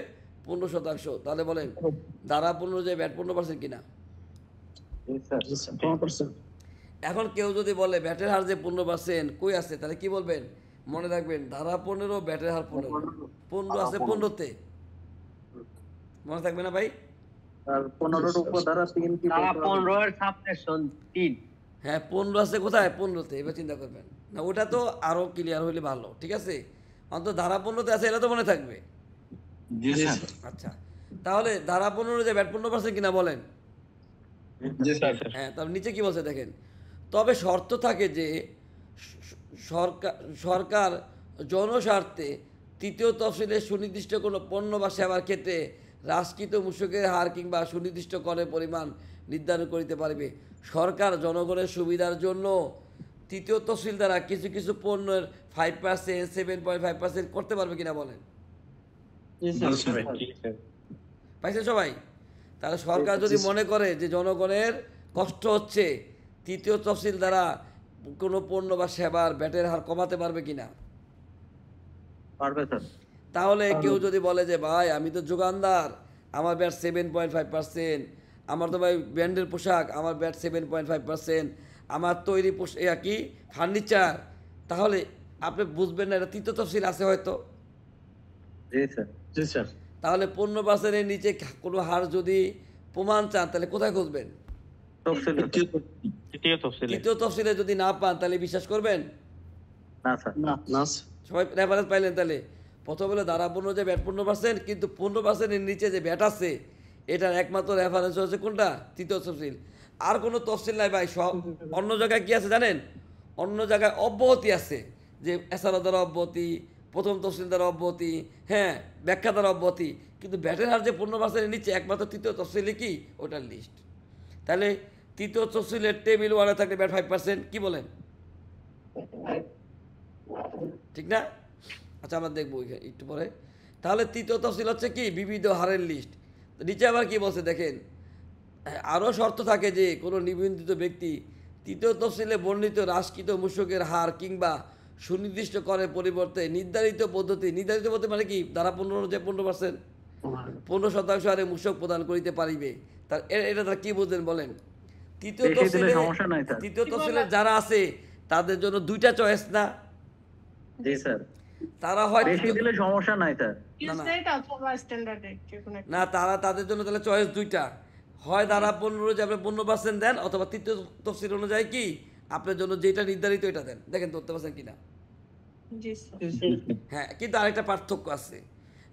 15%। তাহলে বলেন ধারা 15 যে ব্যাট 15% কিনা? এখন কেউ যদি বলে ব্যাটের হার যে 15% কই আছে, তাহলে কি বলবেন? মনে রাখবেন ধারা 15 ব্যাটের হার 15 আছে 15-তে। মনে থাকবে না ভাই? আর 15 উপধারা 3 কি তারা বলতে হবে? 15 এর সাবসেকশন 3। হ্যাঁ 15 আছে কোথায়? 15-তে। এবার চিন্তা করবেন না, ওটা তো আরো ক্লিয়ার হইলে ভালো, ঠিক আছে? অন্তত ধারা 15-তে আছে, এটা তো মনে থাকবে। জি স্যার। আচ্ছা, তাহলে ধারা 15 যে ব্যাট 15% কিনা বলেন? জি স্যার। হ্যাঁ, তার নিচে কি বলছে দেখেন, তবে শর্ত থাকে যে সরকার জনস্বার্থে তৃতীয় তফসিলে সুনির্দিষ্ট কোনো পণ্য বা সেবার ক্ষেত্রে হ্রাসকৃত মূসকের হার কিংবা সুনির্দিষ্ট করের পরিমাণ নির্ধারণ করিতে পারবে। সরকার জনগণের সুবিধার জন্য তৃতীয় তফসিল দ্বারা কিছু কিছু পণ্যের 5%, 7.5% করতে পারবে কিনা বলেন? পাইছে সবাই? তাহলে সরকার যদি মনে করে যে জনগণের কষ্ট হচ্ছে, তৃতীয় তফসিল দ্বারা কোনো পণ্য বা সেবার ব্যাটের হার কমাতে পারবে কিনা? পারবে স্যার। তাহলে কেউ যদি বলে যে ভাই আমি তো যোগানদার, আমার ব্যাট 7.5%, আমার তো ভাই ব্র্যান্ডের পোশাক, আমার ব্যাট 7.5%, আমার তৈরি কি ফার্নিচার, তাহলে আপনি বুঝবেন না এটা তৃতীয় তফসিল আছে হয়তো। জি স্যার। জি স্যার। তাহলে 15%-এর নিচে কোনো হার যদি প্রমাণ চান তাহলে কোথায় খুঁজবেন? তফসিলে। তৃতীয় তফসিলে। তৃতীয় তফসিলে যদি না পান তাহলে বিশ্বাস করবেন? না স্যার। না। সবাই রেফারেন্স পাইলেন? তাহলে প্রথম বলে ধারা 15 যে ব্যাট 15%, কিন্তু 15%-এর নিচে যে ব্যাট আছে এটার একমাত্র রেফারেন্স হচ্ছে কোনটা? তৃতীয় তফসিল। আর কোনো তফসিল নাই ভাই। সব অন্য জায়গায় কি আছে জানেন? অন্য জায়গায় অব্যাহতি আছে, যে এসআরও দ্বারা অব্যাহতি, প্রথম তফসিল দ্বারা অব্যাহতি, হ্যাঁ ব্যাখ্যা দ্বারা অব্যাহতি, কিন্তু ব্যাটের হার যে 15%-এর নিচে একমাত্র তৃতীয় তফসিলে কি ওটার লিস্ট। তাহলে তৃতীয় তফসিলের টেবিল 1-এ থাকলে ব্যাট 5%, কি বলেন? ঠিক না? আচ্ছা আমরা দেখবো একটু পরে। তাহলে তৃতীয় তফসিল হচ্ছে কি বিবিধ হারের লিস্ট। নিচে আবার কি বলছে দেখেন, আরও শর্ত থাকে যে কোনো নিবন্ধিত ব্যক্তি তৃতীয় তফসিলে বর্ণিত হ্রাসকৃত মূসকের হার কিংবা সুনির্দিষ্ট করের পরিবর্তে নির্ধারিত পদ্ধতি মানে কি ধারা 15 যে 15%, 15% হারে মূসক প্রদান করিতে পারিবে। তার এটা তারা কি বুঝলেন বলেন? তৃতীয় বেশি দিলে তফসিলে সমস্যা নাই স্যার। তৃতীয় তফসিলের যারা আছে তাদের জন্য দুইটা চয়েস না? জি স্যার। তারা হয় বেশি দিলে সমস্যা নাই স্যার। না, তারা তাদের জন্য তাহলে চয়েস দুইটা, হয় ধারা 15 যে আপনি 15% দেন, অথবা তৃতীয় তফসিল অনুযায়ী কি আপনার জন্য যেটা নির্ধারিত এটা দেন। দেখেন ধরতে পারছেন কিনা? হ্যাঁ, কিন্তু আরেকটা পার্থক্য আছে।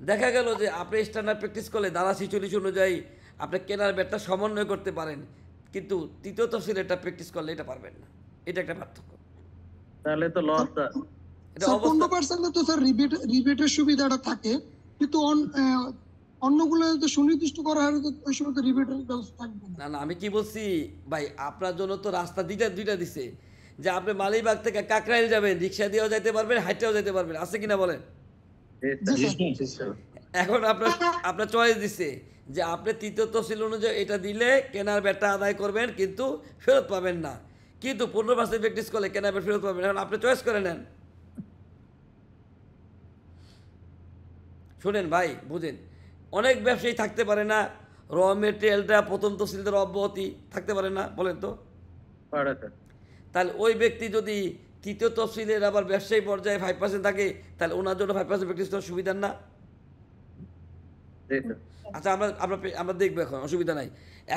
দেখা গেল যে আপনি স্ট্যান্ডার্ড প্র্যাকটিস করলে ধারা 46 অনুযায়ী আপনি কেনার ব্যাটটা সমন্বয় করতে পারেন, কিন্তু তৃতীয় তফসিল এটা প্র্যাকটিস করলে এটা পারবেন না। এটা একটা পার্থক্য। তাহলে তো লস স্যার। এটা স্যার অবস্থা 15% তো স্যার রিবেটের সুবিধাটা থাকে, কিন্তু অন্যগুলো তো সুনির্দিষ্ট করা হয় তো ওই সময় তো রিবেটের ব্যবস্থা থাকবে না। না, আমি কি বলছি ভাই, আপনার জন্য তো রাস্তা দুইটা দিছে, যে আপনি মালিবাগ থেকে কাকরাইল যাবেন, রিক্সা দিয়েও যাইতে পারবেন, হাইটেও যাইতে পারবেন, আছে কিনা বলেন? এখন আপনার চয়েস দিছে যে আপনি তৃতীয় তফসিল অনুযায়ী এটা দিলে কেনার ব্যাটটা আদায় করবেন, কিন্তু ফেরত পাবেন না, কিন্তু 15% প্র্যাকটিস করলে কেনার ব্যাট ফেরত পাবেন। এখন আপনি চয়েস করে নেন। শুনেন ভাই, বুঝেন, অনেক ব্যবসায়ী থাকতে পারে না র মেটেরিয়ালটা প্রথম তফসিলদার অব্যাহতি থাকতে পারে না, বলেন তো? তাহলে ওই ব্যক্তি যদি তৃতীয় তফসিলের আবার ব্যবসায়ী পর্যায়ে 5% থাকে, তাহলে ওনার জন্য 5% প্র্যাকটিস করার সুবিধা না? আচ্ছা আমরা দেখবো, এখন অসুবিধা নাই।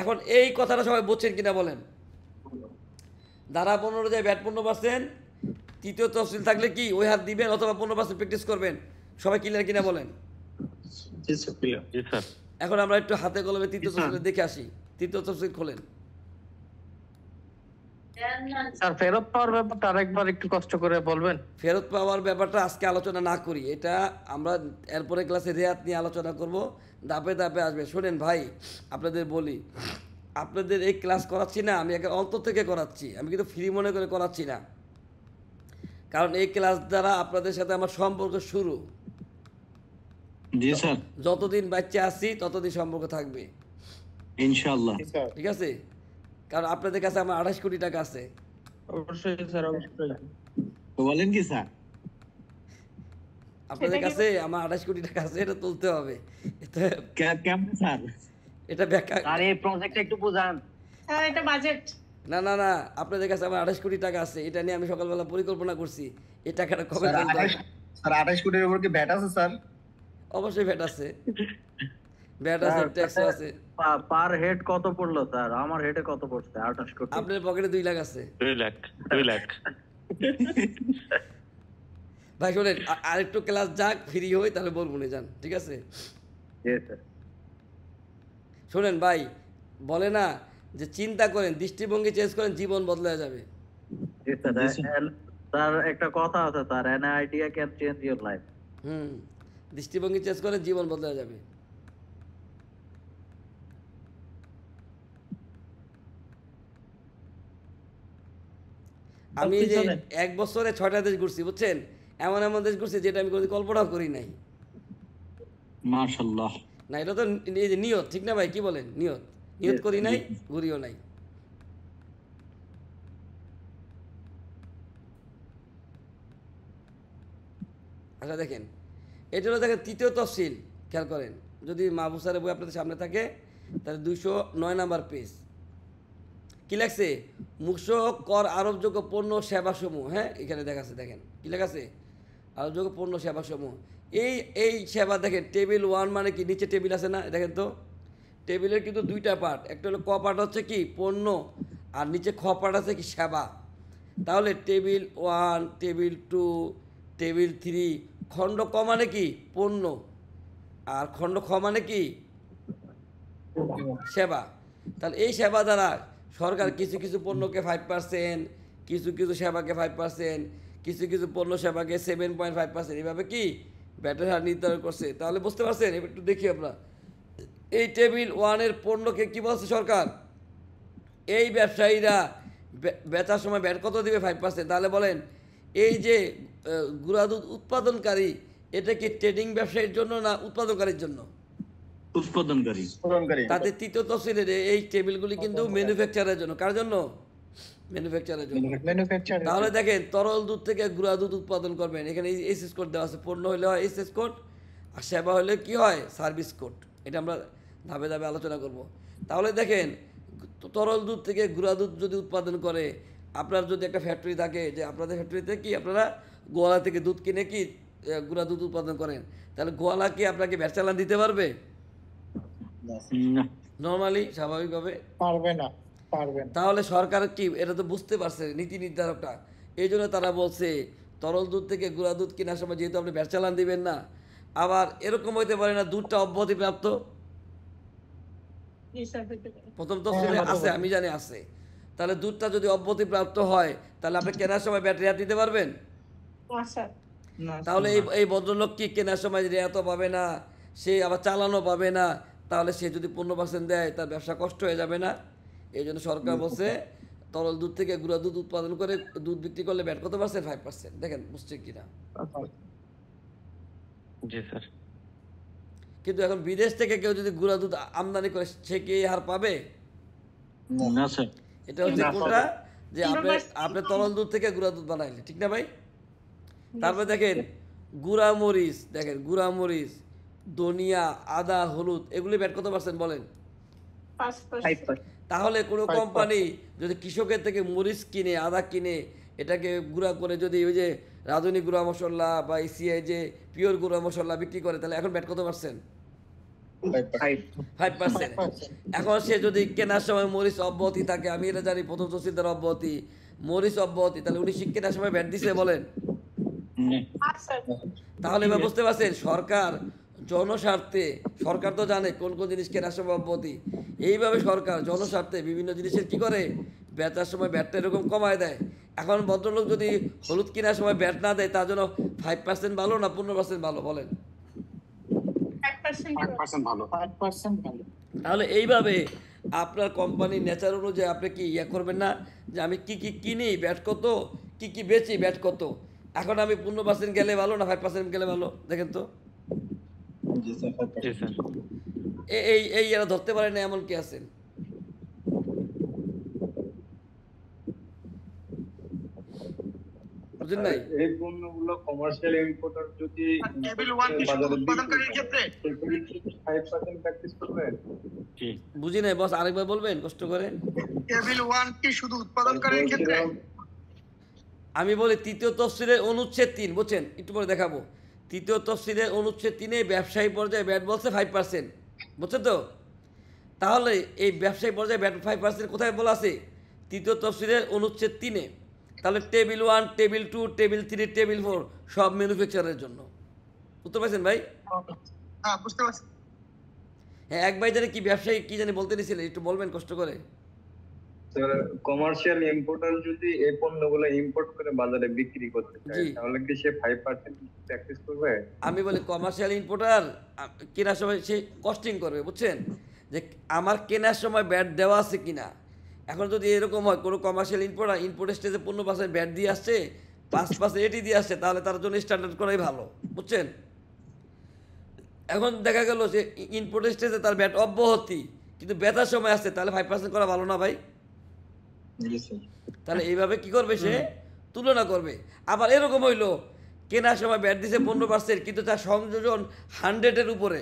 এখন এই কথাটা সবাই বুঝছেন কিনা বলেন? ধারা 15 যায় ব্যাট 15%, তৃতীয় তফসিল থাকলে কি ওই হার দিবেন অথবা 15% প্র্যাকটিস করবেন। সবাই ক্লিয়ার কিনা বলেন? এখন আমরা একটু হাতে কলমে তৃতীয় তফসিল দেখে আসি। তৃতীয় তফসিল খোলেন। স্যার ফেরত পাওয়ার ব্যাপারটা আরেকবার একটু কষ্ট করে বলবেন? ফেরত পাওয়ার ব্যাপারটা আজকে আলোচনা না করি, এটা আমরা এরপরে ক্লাসে রেয়াত নিয়ে আলোচনা করব, ধাপে ধাপে আসবে। শোনেন ভাই, আপনাদের বলি, আপনাদের এই ক্লাস করাচ্ছি না আমি একে অন্তর থেকে করাচ্ছি, আমি কিন্তু ফ্রি মনে করে করাচ্ছি না, কারণ এই ক্লাস দ্বারা আপনাদের সাথে আমার সম্পর্ক শুরু। জি স্যার। যতদিন বাচ্চা আছি ততদিন সম্পর্ক থাকবে ইনশাআল্লাহ। ঠিক আছে? কারণ আপনাদের কাছে আমার 28 কোটি টাকা আছে। অবশ্যই স্যার, অবশ্যই। তো বলেন কি স্যার? আপনাদের কাছে আমার 28 কোটি টাকা আছে, এটা তুলতে হবে। কেমন স্যার? এটা ব্যাখ্যা আর এই প্রজেক্টটা একটু বুঝান। স্যার এটা বাজেট। না না না, আপনাদের কাছে আমার 28 কোটি টাকা আছে, এটা নিয়ে আমি সকালবেলা পরিকল্পনা করছি এই টাকাটা কবে তুলতে হবে। স্যার 28 কোটির উপর কি ব্যাট আছে স্যার? অবশ্যই ভ্যাট আছে, ভ্যাট আছে, ট্যাক্স আছে। পার হেড কত পড়লো স্যার? আমার হেডে কত পড়ছে? 28 কোটি। আপনার পকেটে 2 লাখ আছে। 2 লাখ। ভাই শোনেন, আরেকটু ক্লাস যাক, ফ্রি হই, তাহলে বলবো না, যান, ঠিক আছে? জি স্যার। শোনেন ভাই, বলে না যে চিন্তা করেন, দৃষ্টিভঙ্গি চেঞ্জ করেন, জীবন বদলে যাবে। জি স্যার। স্যার একটা কথা আছে sir, an idea can change your life. দৃষ্টিভঙ্গি চেঞ্জ করেন, জীবন বদলে যাবে। আমি যে 1 বছরে 6টা দেশ ঘুরছি, বুঝছেন? এমন এমন দেশ ঘুরছি যেটা আমি কোনোদিন কল্পনাও করি নাই। মাশাআল্লাহ। না, এটা তো এই যে নিয়ত, ঠিক না ভাই? কি বলেন? নিয়ত করি নাই, ঘুরিও নাই। আচ্ছা দেখেন, এটা হলো দেখেন 3য় তফসিল, খেয়াল করেন। যদি মাহবুব স্যারের বই আপনাদের সামনে থাকে তাহলে 209 নাম্বার পেজ। কি লাগছে? মুক্ত কর আরোপযোগ্য পণ্য সেবাসমূহ, হ্যাঁ এখানে দেখাচ্ছে, দেখেন কি লেখা আছে? আরোপযোগ্য পণ্য সেবাসমূহ। এই সেবা দেখেন, টেবিল 1 মানে কি? নিচে টেবিল আছে না, দেখেন তো। টেবিলের কিন্তু 2টা পার্ট, একটা হলো ক পার্ট হচ্ছে কি পণ্য, আর নিচে খ পার্ট আছে কি সেবা। তাহলে টেবিল 1, টেবিল 2, টেবিল 3, খণ্ড ক মানে কি? পণ্য, আর খণ্ড খ মানে কি? সেবা। তাহলে এই সেবা দ্বারা সরকার কিছু কিছু পণ্যকে 5%, কিছু কিছু সেবাকে 5%, কিছু কিছু পণ্য সেবাকে 7.5%, এইভাবে কি ব্যাটের হার নির্ধারণ করছে। তাহলে বুঝতে পারছেন? এবার একটু দেখি আমরা। এই টেবিল 1-এর পণ্যকে কি বলছে সরকার? এই ব্যবসায়ীরা বেচার সময় ব্যাট কত দিবে? 5%। তাহলে বলেন, এই যে গুঁড়া দুধ উৎপাদনকারী, এটা কি ট্রেডিং ব্যবসায়ীর জন্য না উৎপাদনকারীর জন্য? উৎপাদনকারী। তাতে 3য় তফসিলের এই টেবিলগুলি কিন্তু ম্যানুফ্যাকচারের জন্য। কার জন্য? ম্যানুফ্যাকচারের জন্য। তাহলে দেখেন, তরল দুধ থেকে গুঁড়া দুধ উৎপাদন করবেন, এখানে এসএস কোড দেওয়া আছে। পণ্য হলে হয় এসএস কোড, আর সেবা হলে কি হয়? Service code. এটা আমরা ধাপে ধাপে আলোচনা করব। তাহলে দেখেন, তরল দুধ থেকে গুঁড়া দুধ যদি উৎপাদন করে, আপনার যদি একটা ফ্যাক্টরি থাকে, যে আপনাদের ফ্যাক্টরিতে কি আপনারা গোয়ালা থেকে দুধ কিনে কি গুঁড়া দুধ উৎপাদন করেন, তাহলে গোয়ালা কি আপনাকে ভ্যাট চালান দিতে পারবে? নর্মালি, স্বাভাবিকভাবে পারবে না। তাহলে সরকার কি এটা তো বুঝতে পারছে, নীতি নির্ধারকটা, এই জন্য তারা বলছে তরল দুধ থেকে গুঁড়া দুধ কেনার সময় যেহেতু আপনি ভ্যাট চালান দিবেন না, আবার এরকম হইতে পারে না দুধটা অব্যাহতিপ্রাপ্ত। প্রথম তফসিলে আছে, আমি জানি আছে। তাহলে দুধটা যদি অব্যাহতিপ্রাপ্ত হয়, তাহলে আপনি কেনার সময় ব্যাট রেয়াত দিতে পারবেন? তাহলে এই ভদ্রলোক কি কেনার সময় রেয়াতও পাবে না, সে আবার চালানো পাবে না, তাহলে সে যদি 15% দেয় তার ব্যবসা কষ্ট হয়ে যাবে না? এই জন্য সরকার বলছে তরল দুধ থেকে গুঁড়া দুধ উৎপাদন করে দুধ বিক্রি করলে ব্যাট কত পার্সেন্ট? 5%। দেখেন বুঝছে কিনা? জি স্যার। কিন্তু এখন বিদেশ থেকে কেউ যদি গুঁড়া দুধ আমদানি করে, সে কি এই হার পাবে? না স্যার। এটা হচ্ছে কোনটা, যে আপনি তরল দুধ থেকে গুঁড়া দুধ বানাইলে, ঠিক না ভাই? তারপরে দেখেন গুঁড়া মরিচ, দেখেন গুঁড়া মরিচ, ধনিয়া, আদা, হলুদ, এগুলি ব্যাট কত পার্সেন্ট বলেন? 5%। তাহলে কোনো কোম্পানি যদি কৃষকের থেকে মরিচ কিনে, আদা কিনে, এটাকে গুঁড়া করে যদি ওই যে রাঁধুনি গুঁড়া মশলা বা ইসিআই যে পিওর গুঁড়া মশলা বিক্রি করে, তাহলে এখন ব্যাট কত পার্সেন্ট? 5%। এখন সে যদি কেনার সময় মরিচ অব্যাহতি থাকে, আমি এটা জানি প্রথম তফসিলদার অব্যাহতি, মরিচ অব্যাহতি, তাহলে উনি কেনার সময় ব্যাট দিছে বলেন? তাহলে এবার বুঝতে পারছেন, সরকার জনস্বার্থে, সরকার তো জানে কোন কোন জিনিস কেনার সময় অব্যাহতি, এইভাবে সরকার জনস্বার্থে বিভিন্ন জিনিসের কি করে, বেচার সময় ব্যাটটা এরকম কমায় দেয়। এখন ভদ্রলোক যদি হলুদ কেনার সময় ব্যাট না দেয়, তার জন্য 5% ভালো না 15% ভালো বলেন? 5% ভালো। তাহলে এইভাবে আপনার কোম্পানির নেচার অনুযায়ী আপনি কি ইয়ে করবেন না, যে আমি কি কি কিনি ব্যাট কত, কি কি বেচি ব্যাট কত। এখন আমি 15% গেলে ভালো না 5% গেলে ভালো? দেখেন তো। জি স্যার। এই এরা ধরতে পারে না এমন কি আছেন? বুঝেন নাই? এই পণ্যগুলো কমার্শিয়াল ইম্পোর্টার যদি টেবিল 1 কি শুধু উৎপাদনকারীর ক্ষেত্রে? 5% প্র্যাকটিস করবে। বুঝি নাই বস, আরেকবার বলবেন কষ্ট করে? টেবিল 1 কি শুধু উৎপাদনকারীর ক্ষেত্রে? আমি বলি তৃতীয় তফসিলের অনুচ্ছেদ 3, বুঝছেন? একটু পরে দেখাবো। তৃতীয় তফসিলের অনুচ্ছেদ 3-এ ব্যবসায়ী পর্যায়ে ব্যাট বলছে 5%, বুঝছেন তো? তাহলে এই ব্যবসায়ী পর্যায়ে ব্যাট 5% কোথায় বলা আছে? তৃতীয় তফসিলের অনুচ্ছেদ 3-এ। তাহলে টেবিল 1, টেবিল 2, টেবিল 3, টেবিল 4 সব ম্যানুফ্যাকচারের জন্য। বুঝতে পারছেন ভাই? হ্যাঁ, বুঝতে পারছি। হ্যাঁ, এক ভাই জানে কি ব্যবসায়ী কি জানি বলতে দিয়েছিলেন, একটু বলবেন কষ্ট করে? স্যার কমার্শিয়াল ইম্পোর্টার যদি এই পণ্যগুলো ইম্পোর্ট করে বাজারে বিক্রি করতে চায় তাহলে কি সে 5% প্র্যাকটিস করবে? আমি বলি কমার্শিয়াল ইম্পোর্টার কেনার সময় সে কস্টিং করবে, বুঝছেন? যে আমার কেনার সময় ব্যাট দেওয়া আছে কিনা। এখন যদি এরকম হয় কোনো কমার্শিয়াল ইম্পোর্টার ইম্পোর্ট স্টেজে 15% ব্যাট দিয়ে আসছে, 5% এটি দিয়ে আসছে, তাহলে তার জন্য স্ট্যান্ডার্ড করাই ভালো, বুঝছেন? এখন দেখা গেল যে ইম্পোর্ট স্টেজে তার ব্যাট অব্যাহতি, কিন্তু বেতার সময় আসছে, তাহলে 5% করা ভালো না ভাই? তাহলে এইভাবে কি করবে সে? তুলনা করবে। আবার এরকম হইলো কেনার সময় ব্যাট দিছে 15%, কিন্তু তার সংযোজন 100-এর উপরে,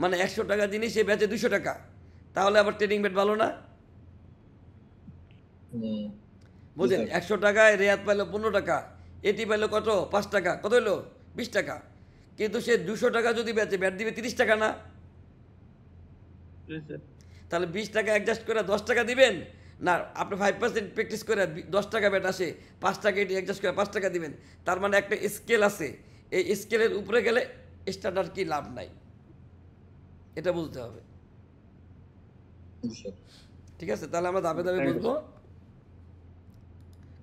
মানে 100 টাকা জিনিস সে বেচে 200 টাকা, তাহলে আবার ট্রেডিং ব্যাট ভালো না? বুঝলেন? 100 টাকায় রেয়াত পাইলো 15 টাকা, এটি পাইলো কত? 5 টাকা, কত হইলো? 20 টাকা। কিন্তু সে 200 টাকা যদি বেচে ব্যাট দিবে 30 টাকা না? তাহলে 20 টাকা অ্যাডজাস্ট করে 10 টাকা দিবেন না? আপনি 5% প্র্যাকটিস করে 10 টাকা ব্যাট আসে, 5 টাকা এটি অ্যাডজাস্ট করে 5 টাকা দিবেন। তার মানে একটা স্কেল আছে, এই স্কেলের উপরে গেলে স্ট্যান্ডার্ড কি লাভ নাই, এটা বুঝতে হবে। ঠিক আছে, তাহলে আমরা ধাপে ধাপে বুঝবো।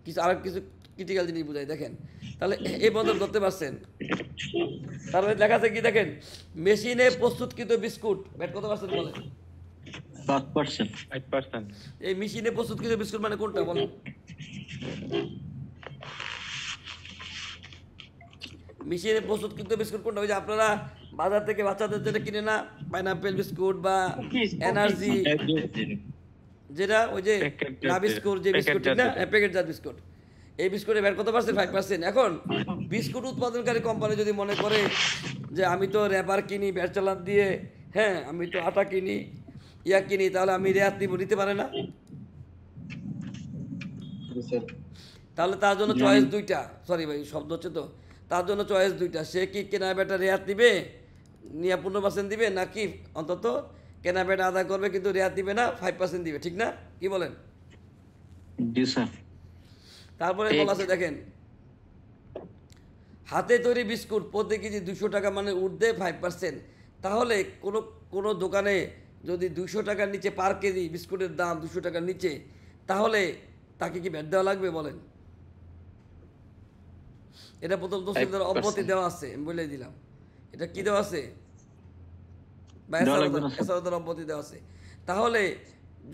কিছু আর কিছু ক্রিটিক্যাল জিনিস বুঝাই, দেখেন। তাহলে এই বদল করতে পারছেন। তারপরে দেখা আছে কি দেখেন, মেশিনে প্রস্তুতকৃত বিস্কুট ব্যাট কত পার্সেন্ট বলেন? 5%। এই মেশিনে প্রস্তুতকৃত বিস্কুট মানে কোনটা বলেন? মেশিনে প্রস্তুতকৃত বিস্কুট কোনটা? ওই যে আপনারা বাজার থেকে বাচ্চাদের যেটা কিনে না, পাইনাপেল বিস্কুট বা এনার্জি, যেটা ওই যে নাবিস্কুট যে বিস্কুট, ঠিক না? প্যাকেটজাত বিস্কুট। এই বিস্কুটের ব্যাট কত পার্সেন্ট? 5%। এখন বিস্কুট উৎপাদনকারী কোম্পানি যদি মনে করে যে আমি তো র্যাপার কিনি ব্যাট চালান দিয়ে, হ্যাঁ আমি তো আটা কিনি, ইয়া কিনি, তাহলে আমি রেয়াত নিতে পারে না? তাহলে তার জন্য চয়েস দুইটা, সরি ভাই শব্দ হচ্ছে তো, তার জন্য চয়েস দুইটা। সে কি কেনা ব্যাটা রেয়াত নিবে, নিয়ে 15% দিবে, নাকি অন্তত কেনা ব্যাটা আদায় করবে কিন্তু রেয়াত দিবে না, 5% দিবে, ঠিক না? কি বলেন? জি স্যার। তারপরে বলা আছে দেখেন, হাতে তৈরি বিস্কুট প্রতি কেজি 200 টাকা মানে ঊর্ধ্বে 5%। তাহলে কোনো দোকানে যদি 200 টাকার নিচে পার কেজি বিস্কুটের দাম 200 টাকার নিচে, তাহলে তাকে কি ব্যাট দেওয়া লাগবে বলেন? এটা প্রথম তফসিলদার অব্যাহতি দেওয়া আছে, আমি বলে দিলাম। এটা কি দেওয়া আছে? অব্যাহতি দেওয়া আছে। তাহলে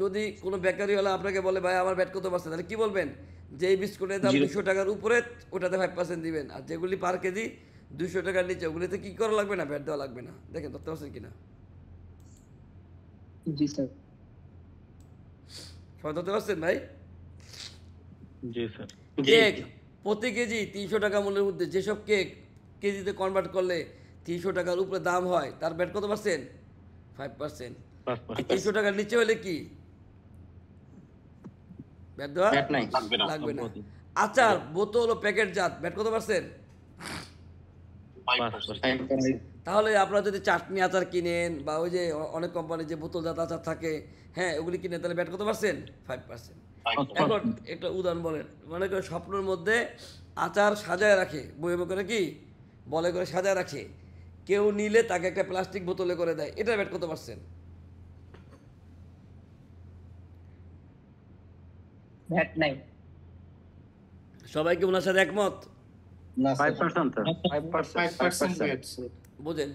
যদি কোনো বেকারিওয়ালা আপনাকে বলে ভাই আমার ব্যাট কত পার্সেন্ট, তাহলে কি বলবেন? যে এই বিস্কুটের দাম 200 টাকার উপরে ওটাতে 5% দিবেন, আর যেগুলি পার কেজি 200 টাকার নিচে ওগুলিতে কি করা লাগবে না? ব্যাট দেওয়া লাগবে না। দেখেন ধরতে পারছেন কিনা? জি স্যার। সবাই ধরতে পারছেন ভাই? জি স্যার। কেক প্রতি কেজি 300 টাকা মূল্যের মধ্যে যেসব কেক কেজিতে কনভার্ট করলে 300 টাকার উপরে দাম হয়, তার ব্যাট কত পার্সেন্ট? 5%। 300 টাকার নিচে হলে কি ব্যাট দেওয়া লাগবে না। আচার বোতল ও প্যাকেটজাত ব্যাট কত পার্সেন্ট? 5%। তাহলে আপনারা যদি চাটনি আচার কিনেন বা ওই যে অনেক কোম্পানি যে বোতলজাত আচার থাকে, হ্যাঁ ওগুলি কিনে, তাহলে ব্যাট কত পার্সেন্ট? 5%। এখন একটা উদাহরণ বলেন, মনে করে স্বপ্নের মধ্যে আচার সাজায় রাখে, বইয়ে করে কি বলে করে সাজায় রাখে, কেউ নিলে তাকে একটা প্লাস্টিক বোতলে করে দেয়, এটার ব্যাট কত পার্সেন্ট? ভ্যাট নাই। সবাই কি ওনার সাথে একমত? 5%। বুঝেন,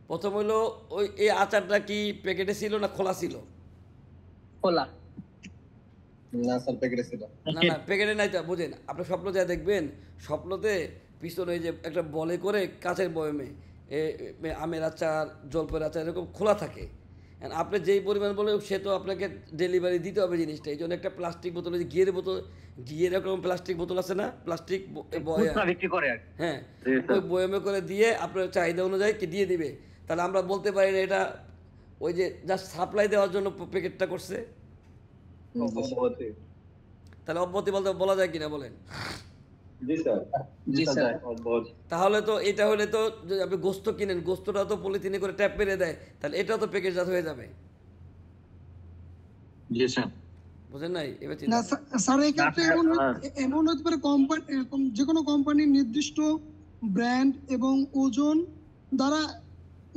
প্রথম হইলো ওই এই আচারটা কি প্যাকেটে ছিল না খোলা ছিল? খোলা। না স্যার, প্যাকেটে ছিল। না না প্যাকেটে নাই তো। বুঝেন, আপনি স্বপ্ন যায় দেখবেন, স্বপ্নতে পিছনে যে একটা বলে করে কাঁচের বয়মে আমের আচার, জলপের আচার এরকম খোলা থাকে, And আপনি যেই পরিমাণ বলে সে তো আপনাকে ডেলিভারি দিতে হবে জিনিসটা, এই জন্য একটা প্লাস্টিক বোতল, যে ঘিয়ের বোতল, ঘিয়ের এরকম প্লাস্টিক বোতল আছে না, প্লাস্টিক বিক্রি করে আর কি। হ্যাঁ, ওই বয়ামে করে দিয়ে আপনার চাহিদা অনুযায়ী কি দিয়ে দিবে। তাহলে আমরা বলতে পারি না এটা ওই যে জাস্ট সাপ্লাই দেওয়ার জন্য প্যাকেটটা করছে। তাহলে অব্যাহতি বলতে বলা যায় কিনা বলেন? জি স্যার। তাহলে তো এটা হলে তো যদি আপনি গোস্ত কিনেন, গোস্তটা তো পলিথিনে করে ট্যাপ মেরে দেয়, তাহলে এটাও তো প্যাকেটজাত হয়ে যাবে। জি স্যার। বুঝেন নাই? এবার না স্যার, এই ক্ষেত্রে এমন হতে পারে কোম্পানি, যে কোনো কোম্পানির নির্দিষ্ট ব্র্যান্ড এবং ওজন দ্বারা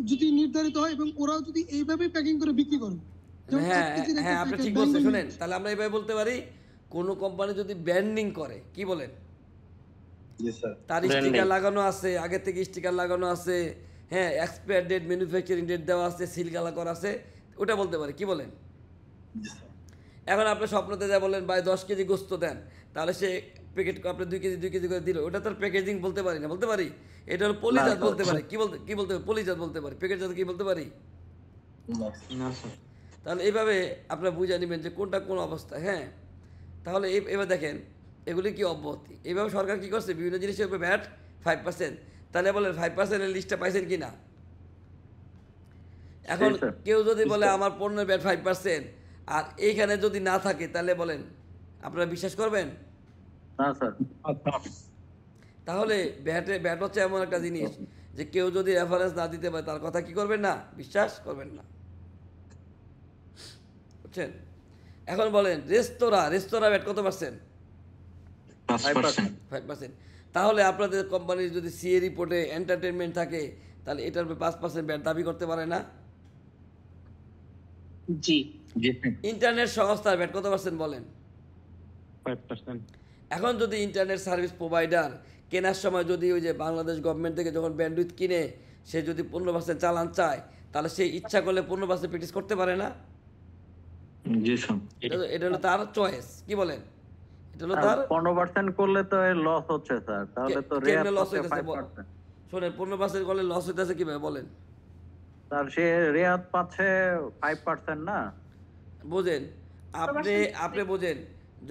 যদি নির্ধারিত হয় এবং ওরাও যদি এইভাবে প্যাকিং করে বিক্রি করে। হ্যাঁ হ্যাঁ, আপনি ঠিক বলছেন। শুনেন, তাহলে আমরা এইভাবে বলতে পারি, কোনো কোম্পানি যদি ব্র্যান্ডিং করে, কি বলেন, তার স্টিকার লাগানো আছে, আগে থেকে স্টিকার লাগানো আছে, হ্যাঁ, এক্সপায়ার ডেট, ম্যানুফ্যাকচারিং ডেট দেওয়া আছে, সিল গালা করা আছে, ওটা বলতে পারি, কি বলেন? এখন আপনি স্বপ্নতে যা বলেন ভাই 10 কেজি গোস্ত দেন, তাহলে সে প্যাকেট আপনি 2 কেজি করে দিল, ওটা তার প্যাকেজিং বলতে পারি না, বলতে পারি এটা হলো পলিজাত বলতে পারি। কি বলতে পারি? পলিজাত বলতে পারি। প্যাকেটজাত কি বলতে পারি? তাহলে এইভাবে আপনারা বুঝে নেবেন যে কোনটা কোন অবস্থা। হ্যাঁ, তাহলে এবার দেখেন এগুলি কি অব্যাহতি। এইভাবে সরকার কি করছে, বিভিন্ন জিনিসের উপরে ভ্যাট 5%। তাহলে বলেন 5%-এর লিস্টটা পাইছেন কি না? এখন কেউ যদি বলে আমার পণ্যের ভ্যাট 5% আর এইখানে যদি না থাকে, তাহলে বলেন আপনারা বিশ্বাস করবেন? না স্যার। তাহলে ভ্যাট হচ্ছে এমন একটা জিনিস যে কেউ যদি রেফারেন্স না দিতে পারে তার কথা কি করবেন না, বিশ্বাস করবেন না। বুঝছেন? এখন বলেন রেস্তোরাঁ ভ্যাট কত পার্সেন্ট? 5%। তাহলে আপনাদের কোম্পানির যদি সিএ রিপোর্টে এন্টারটেনমেন্ট থাকে, তাহলে এটার 5% ভ্যাট দাবি করতে পারে না? জি। ইন্টারনেট সংস্থার ভ্যাট কত পার্সেন্ট বলেন? 5%। এখন যদি ইন্টারনেট সার্ভিস প্রোভাইডার কেনার সময় যদি ওই যে বাংলাদেশ গভর্নমেন্ট থেকে যখন ব্যান্ডউইথ কিনে সে যদি 15% চালান চায়, তাহলে সে ইচ্ছা করলে 15% প্র্যাকটিস করতে পারে না? জি স্যার। এটা হলো তার চয়েস, কি বলেন? এটা হলো তার 15% করলে তো লস হচ্ছে স্যার, তাহলে তো রেয়ার লস হচ্ছে 5%। শুনেন, 15% করলে লস হইতেছে কিভাবে বলেন? স্যার সে রেয়াত পাচ্ছে 5% না? বুঝেন, আপনি বোঝেন,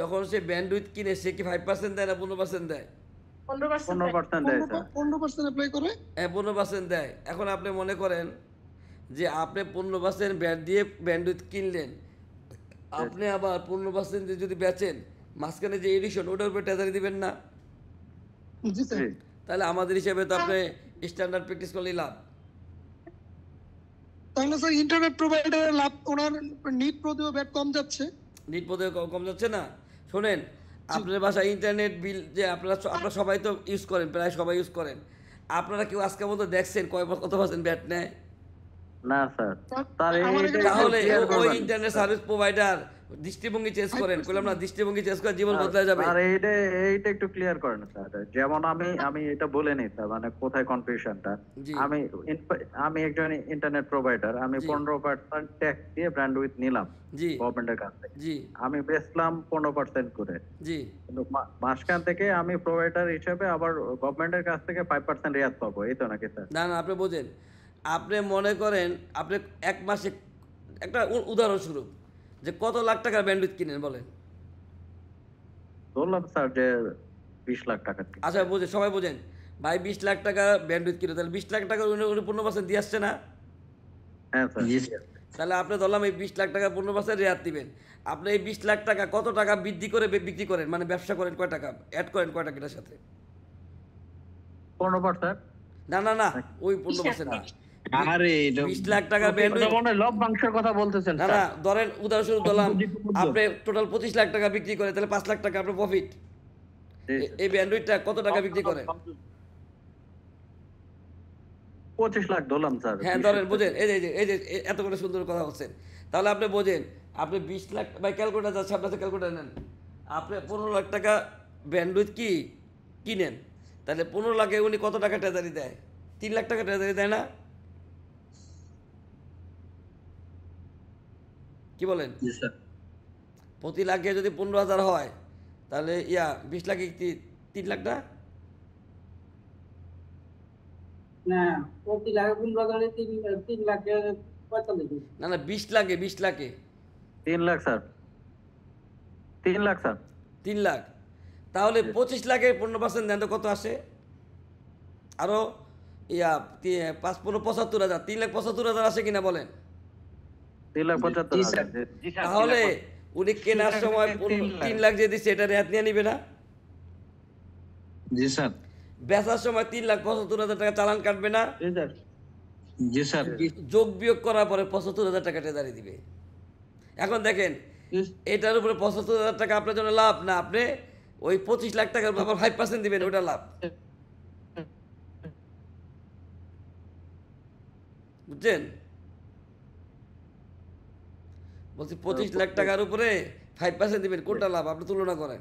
যখন সে ব্যান্ডউইথ কিনে সে কি 5% দেয় না 15% দেয়? 15% দেয় স্যার। 15% অ্যাপ্লাই করে। হ্যাঁ, 15% দেয়। এখন আপনি মনে করেন যে আপনি 15% ব্যাট দিয়ে ব্যান্ডউইথ কিনলেন, আপনি আবার 15% দিয়ে যদি বেচেন, মাঝখানে যে এডিশন ওটার উপরে ট্যাজারি দিবেন না? জি স্যার। তাহলে আমাদের হিসাবে তো আপনি স্ট্যান্ডার্ড প্র্যাকটিস করলেই লাভ। তাহলে স্যার ইন্টারনেট প্রোভাইডারের লাভ, ওনার নিট প্রদেও ব্যাট কম যাচ্ছে। নিট পদে কম যাচ্ছে না? শোনেন, আপনার বাসায় ইন্টারনেট বিল যে আপনারা সবাই তো ইউজ করেন, প্রায় সবাই ইউজ করেন, আপনারা কেউ আজকে মতো দেখছেন কত পার্সেন্ট ব্যাট নেয়? না স্যার। তাহলে ওই ইন্টারনেট সার্ভিস প্রোভাইডার দৃষ্টিভঙ্গি চেঞ্জ করেন, বললাম না, দৃষ্টিভঙ্গি চেঞ্জ করে জীবন বদলে যাবে। আর এইটা একটু ক্লিয়ার করেন স্যার। যেমন আমি এটা বলে নিই স্যার, মানে কোথায় কনফিউশনটা। আমি একজন ইন্টারনেট প্রোভাইডার, আমি 15% ট্যাক্স দিয়ে ব্র্যান্ডউইথ নিলাম গভর্নমেন্টের কাছ থেকে, আমি বেচলাম 15% করে। কিন্তু মাঝখান থেকে আমি প্রোভাইডার হিসেবে আবার গভর্নমেন্টের কাছ থেকে 5% রেয়াত পাবো, এই তো নাকি স্যার? না, আপনি বোঝেন, আপনি মনে করেন আপনি এক মাসে, একটা উদাহরণস্বরূপ, যে কত লাখ টাকার ব্যান্ডউইথ কিনেন বলেন? বললাম স্যার যে 20 লাখ টাকা। আচ্ছা, বুঝেন, সবাই বোঝেন ভাই 20 লাখ টাকা ব্যান্ডউইথ কিনে, তাহলে 20 লাখ টাকা উনি 15% দিয়ে আসছে না? হ্যাঁ স্যার। তাহলে আপনি ধরলাম এই 20 লাখ টাকা 15% রেয়াত দিবেন, আপনি এই 20 লাখ টাকা কত টাকা বৃদ্ধি করে বিক্রি করেন, মানে ব্যবসা করেন কয় টাকা, অ্যাড করেন কয় টাকা এটার সাথে? 15%? না, ওই 15% না। আরে 20 লাখ টাকা ব্যান্ডউইথ, লভ্যাংশের কথা বলতেছেন না, ধরেন উদাহরণস্বরূপ ধরলাম আপনি টোটাল 25 লাখ টাকা বিক্রি করে, তাহলে 5 লাখ টাকা আপনার প্রফিট। এই ব্যান্ডউইথটা কত টাকা বিক্রি করেন? 25 লাখ ধরলাম স্যার। হ্যাঁ, ধরেন, বোঝেন, এই যে এত করে সুন্দর কথা হচ্ছেন, তাহলে আপনি বোঝেন, আপনি 20 লাখ বাই ক্যালকুলেটার যাচ্ছে, আপনার ক্যালকুলেটার নেন, আপনি 15 লাখ টাকা ব্যান্ডউইথ কিনেন, তাহলে 15 লাখে উনি কত টাকা ট্রেজারি দেয়? 3 লাখ টাকা ট্রেজারি দেয় না? কি বলেন? প্রতি লাখে যদি 15,000 হয়, তাহলে 20 লাখে 3 লাখ না? না, প্রতি লাখে 15,000 3 লাখের না না 20 লাখে 20 লাখে 3 লাখ স্যার, 3 লাখ স্যার। 3 লাখ, তাহলে 25 লাখের 15% দেন তো কত আসে? আরো 5-15-75,000, 3,75,000 আসে কিনা বলেন? 3,75,000। তাহলে উনি কেনার সময় 3 লাখ যে দিচ্ছে এটা রেয়াত নিয়ে নিবে না? জি স্যার। বেচার সময় 3,75,000 টাকা চালান কাটবে না? জি স্যার। যোগ বিয়োগ করার পরে 75,000 টাকা ট্রেজারি দিবে। এখন দেখেন এটার উপরে 75,000 টাকা আপনার জন্য লাভ না, আপনি ওই 25 লাখ টাকার উপর 5% দিবেন, ওটা লাভ। বুঝছেন? বলছি 25 লাখ টাকার উপরে 5% দিবেন, কোনটা লাভ আপনি তুলনা করেন।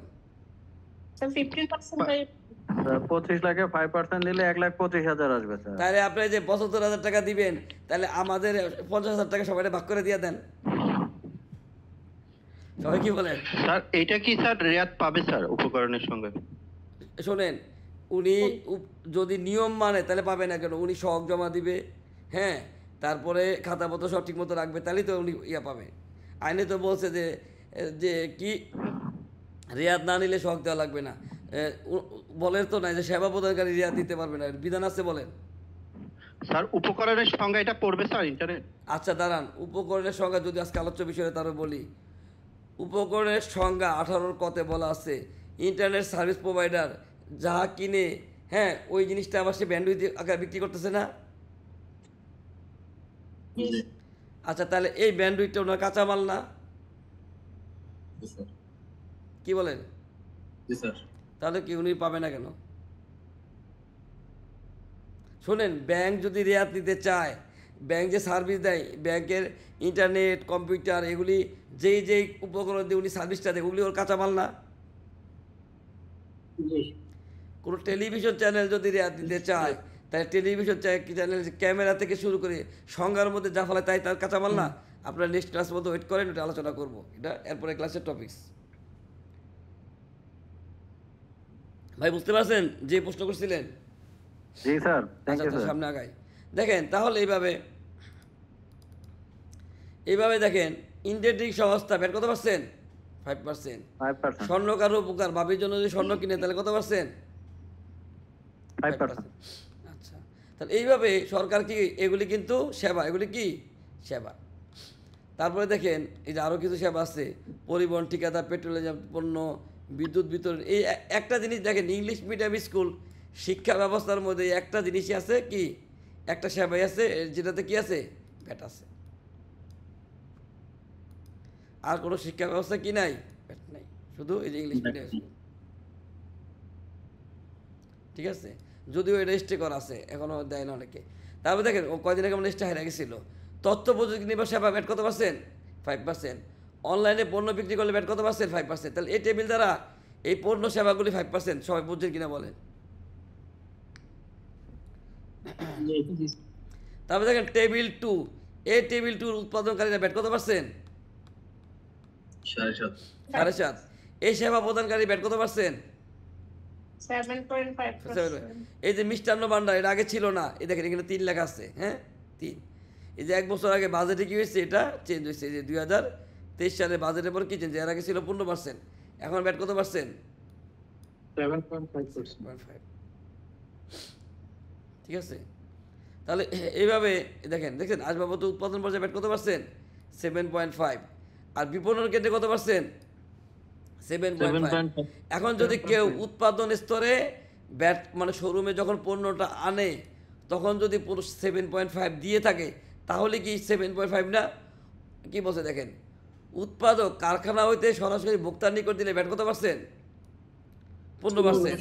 25 লাখে 5% দিলে 1,25,000 আসবে স্যার। তাহলে আপনি যে 75,000 টাকা দিবেন, তাহলে আমাদের 50,000 টাকা সবাই ভাগ করে দিয়ে দেন। সবাই কি বলেন স্যার? এটা কি স্যার রেয়াত পাবে স্যার উপকরণের সঙ্গে? শোনেন, উনি যদি নিয়ম মানে তাহলে পাবে না কেন? উনি সহগ জমা দিবে, হ্যাঁ, তারপরে খাতাপত্র সব ঠিক মতো রাখবে, তাহলেই তো উনি পাবে। আইনে তো বলছে যে যে কি রেয়াত না নিলে সহগ দেওয়া লাগবে না। বলের তো নাই যে সেবা প্রদানকারী রেয়াত দিতে পারবে না, বিধান আছে বলেন। স্যার উপকরণের সঙ্গে এটা পড়বে স্যার ইন্টারনেট? আচ্ছা দাঁড়ান, উপকরণের সংজ্ঞা যদি আজকে আলোচ্য বিষয়ে তারও বলি। উপকরণের সংজ্ঞা 18 কতে বলা আছে, ইন্টারনেট সার্ভিস প্রোভাইডার যাহা কিনে, হ্যাঁ, ওই জিনিসটা আবার সে ব্যান্ডউইথ আকারে বিক্রি করতেছে না? আচ্ছা, তাহলে এই ব্যান্ডউইথটা ওনার কাঁচামাল না? কি বলেন? তাহলে কি উনি পাবে না কেন? শোনেন, ব্যাংক যদি রেয়াত নিতে চায়, ব্যাংক যে সার্ভিস দেয়, ব্যাংকের ইন্টারনেট, কম্পিউটার, এগুলি যেই যেই উপকরণ দিয়ে উনি সার্ভিসটা দেয়, ওগুলি ওর কাঁচামাল না? কোনো টেলিভিশন চ্যানেল যদি রেয়াত দিতে চায়, তাই টেলিভিশন চ্যানেল ক্যামেরা থেকে শুরু করে সংজ্ঞার মধ্যে যা ফলে তাই তার কাঁচামাল না? আপনারা নেক্সট ক্লাস মতো ওয়েট করেন, ওটা আলোচনা করবো, এটা এরপরে ক্লাসের টপিকস। ভাই বুঝতে পারছেন যে প্রশ্ন করছিলেন? জি স্যার, থ্যাংক ইউ স্যার। সামনে আগাই দেখেন, তাহলে এইভাবে দেখেন, ইন্ডেন্টিং সংস্থা ব্যাট কত পার্সেন্ট? 5%। স্বর্ণকার উপকার ভাবির জন্য যদি স্বর্ণ কিনে তাহলে কত পার্সেন্ট? 5%। আচ্ছা, তাহলে এইভাবে সরকার কি, এগুলি কিন্তু সেবা, এগুলি কি সেবা। তারপরে দেখেন এই যে আরও কিছু সেবা আছে, পরিবহন ঠিকাদার, পেট্রোলিয়াম পণ্য, বিদ্যুৎ বিতরণ। এই একটা জিনিস দেখেন, ইংলিশ মিডিয়াম স্কুল শিক্ষা ব্যবস্থার মধ্যে একটা জিনিসই আছে, কি একটা সেবাই আছে যেটাতে কি আছে? ভ্যাট আছে। আর কোনো শিক্ষা ব্যবস্থা কি নাই? ভ্যাট নাই, শুধু এই যে ইংলিশ মিডিয়াম স্কুল। ঠিক আছে, যদিও এটা স্টে করা আছে, এখনো দেয় না অনেকে। তারপরে দেখেন ও কয়দিন আগে আমরা স্টে হারিয়ে গেছিল। তথ্য প্রযুক্তি নির্ভর সেবা ভ্যাট কত পার্সেন্ট? 5%। অনলাইনে পণ্য বিক্রি করলে ভ্যাট কত পার্সেন্ট? 5%। তাহলে এই টেবিল দ্বারা এই পণ্য সেবাগুলি 5%, সবাই বুঝছেন কিনা বলেন? তারপরে দেখেন টেবিল 2, এই টেবিল 2 উৎপাদনকারীরা ভ্যাট কত পার্সেন্ট? 7.5। এই সেবা প্রদানকারী ভ্যাট কত পার্সেন্ট? 7.5%। এই যে মিষ্টান্ন ভান্ডার, এটা আগে ছিল না, এই দেখেন এখানে 3 লেখা আছে, হ্যাঁ 3। এই যে 1 বছর আগে বাজেটে কি হয়েছে, এটা চেঞ্জ হয়েছে, যে 2023 সালে বাজেটের পর কি চেঞ্জ, এর আগে ছিল 15%, এখন ভ্যাট কত পার্সেন্ট? 7.5%। ঠিক আছে, তাহলে এইভাবে দেখেন আসবাবপত্র উৎপাদন পর্যায়ে ভ্যাট কত পার্সেন্ট? 7.5। আর বিপণন ক্ষেত্রে কত পার্সেন্ট? 7.5। এখন যদি কেউ উৎপাদন স্তরে ব্যাট মানে শোরুমে যখন পণ্যটা আনে তখন যদি 7.5 দিয়ে থাকে, তাহলে কি 7.5 না? কি বলছে দেখেন, উৎপাদক কারখানা হইতে সরাসরি ভোক্তার নিকট দিলে ভ্যাট কত পার্সেন্ট? 15%।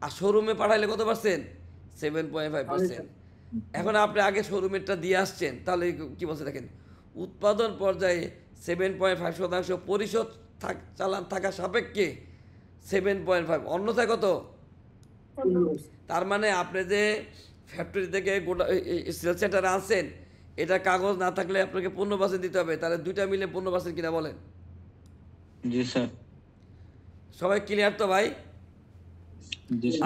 আর শোরুমে পাঠাইলে কত পার্সেন্ট? 7.5%। এখন আপনি আগে শোরুমেরটা দিয়ে আসছেন, তাহলে কি বলছে দেখেন, উৎপাদন পর্যায়ে 7.5% পরিশোধ চালান থাকা সাপেক্ষে 7.5, অন্যথায় কত? তার মানে আপনি যে ফ্যাক্টরি থেকে গোটা সেল সেন্টারে আনছেন, এটা কাগজ না থাকলে আপনাকে 15% দিতে হবে, তাহলে দুইটা মিলে 15% কিনা বলেন? জি স্যার। সবাই ক্লিয়ার তো ভাই?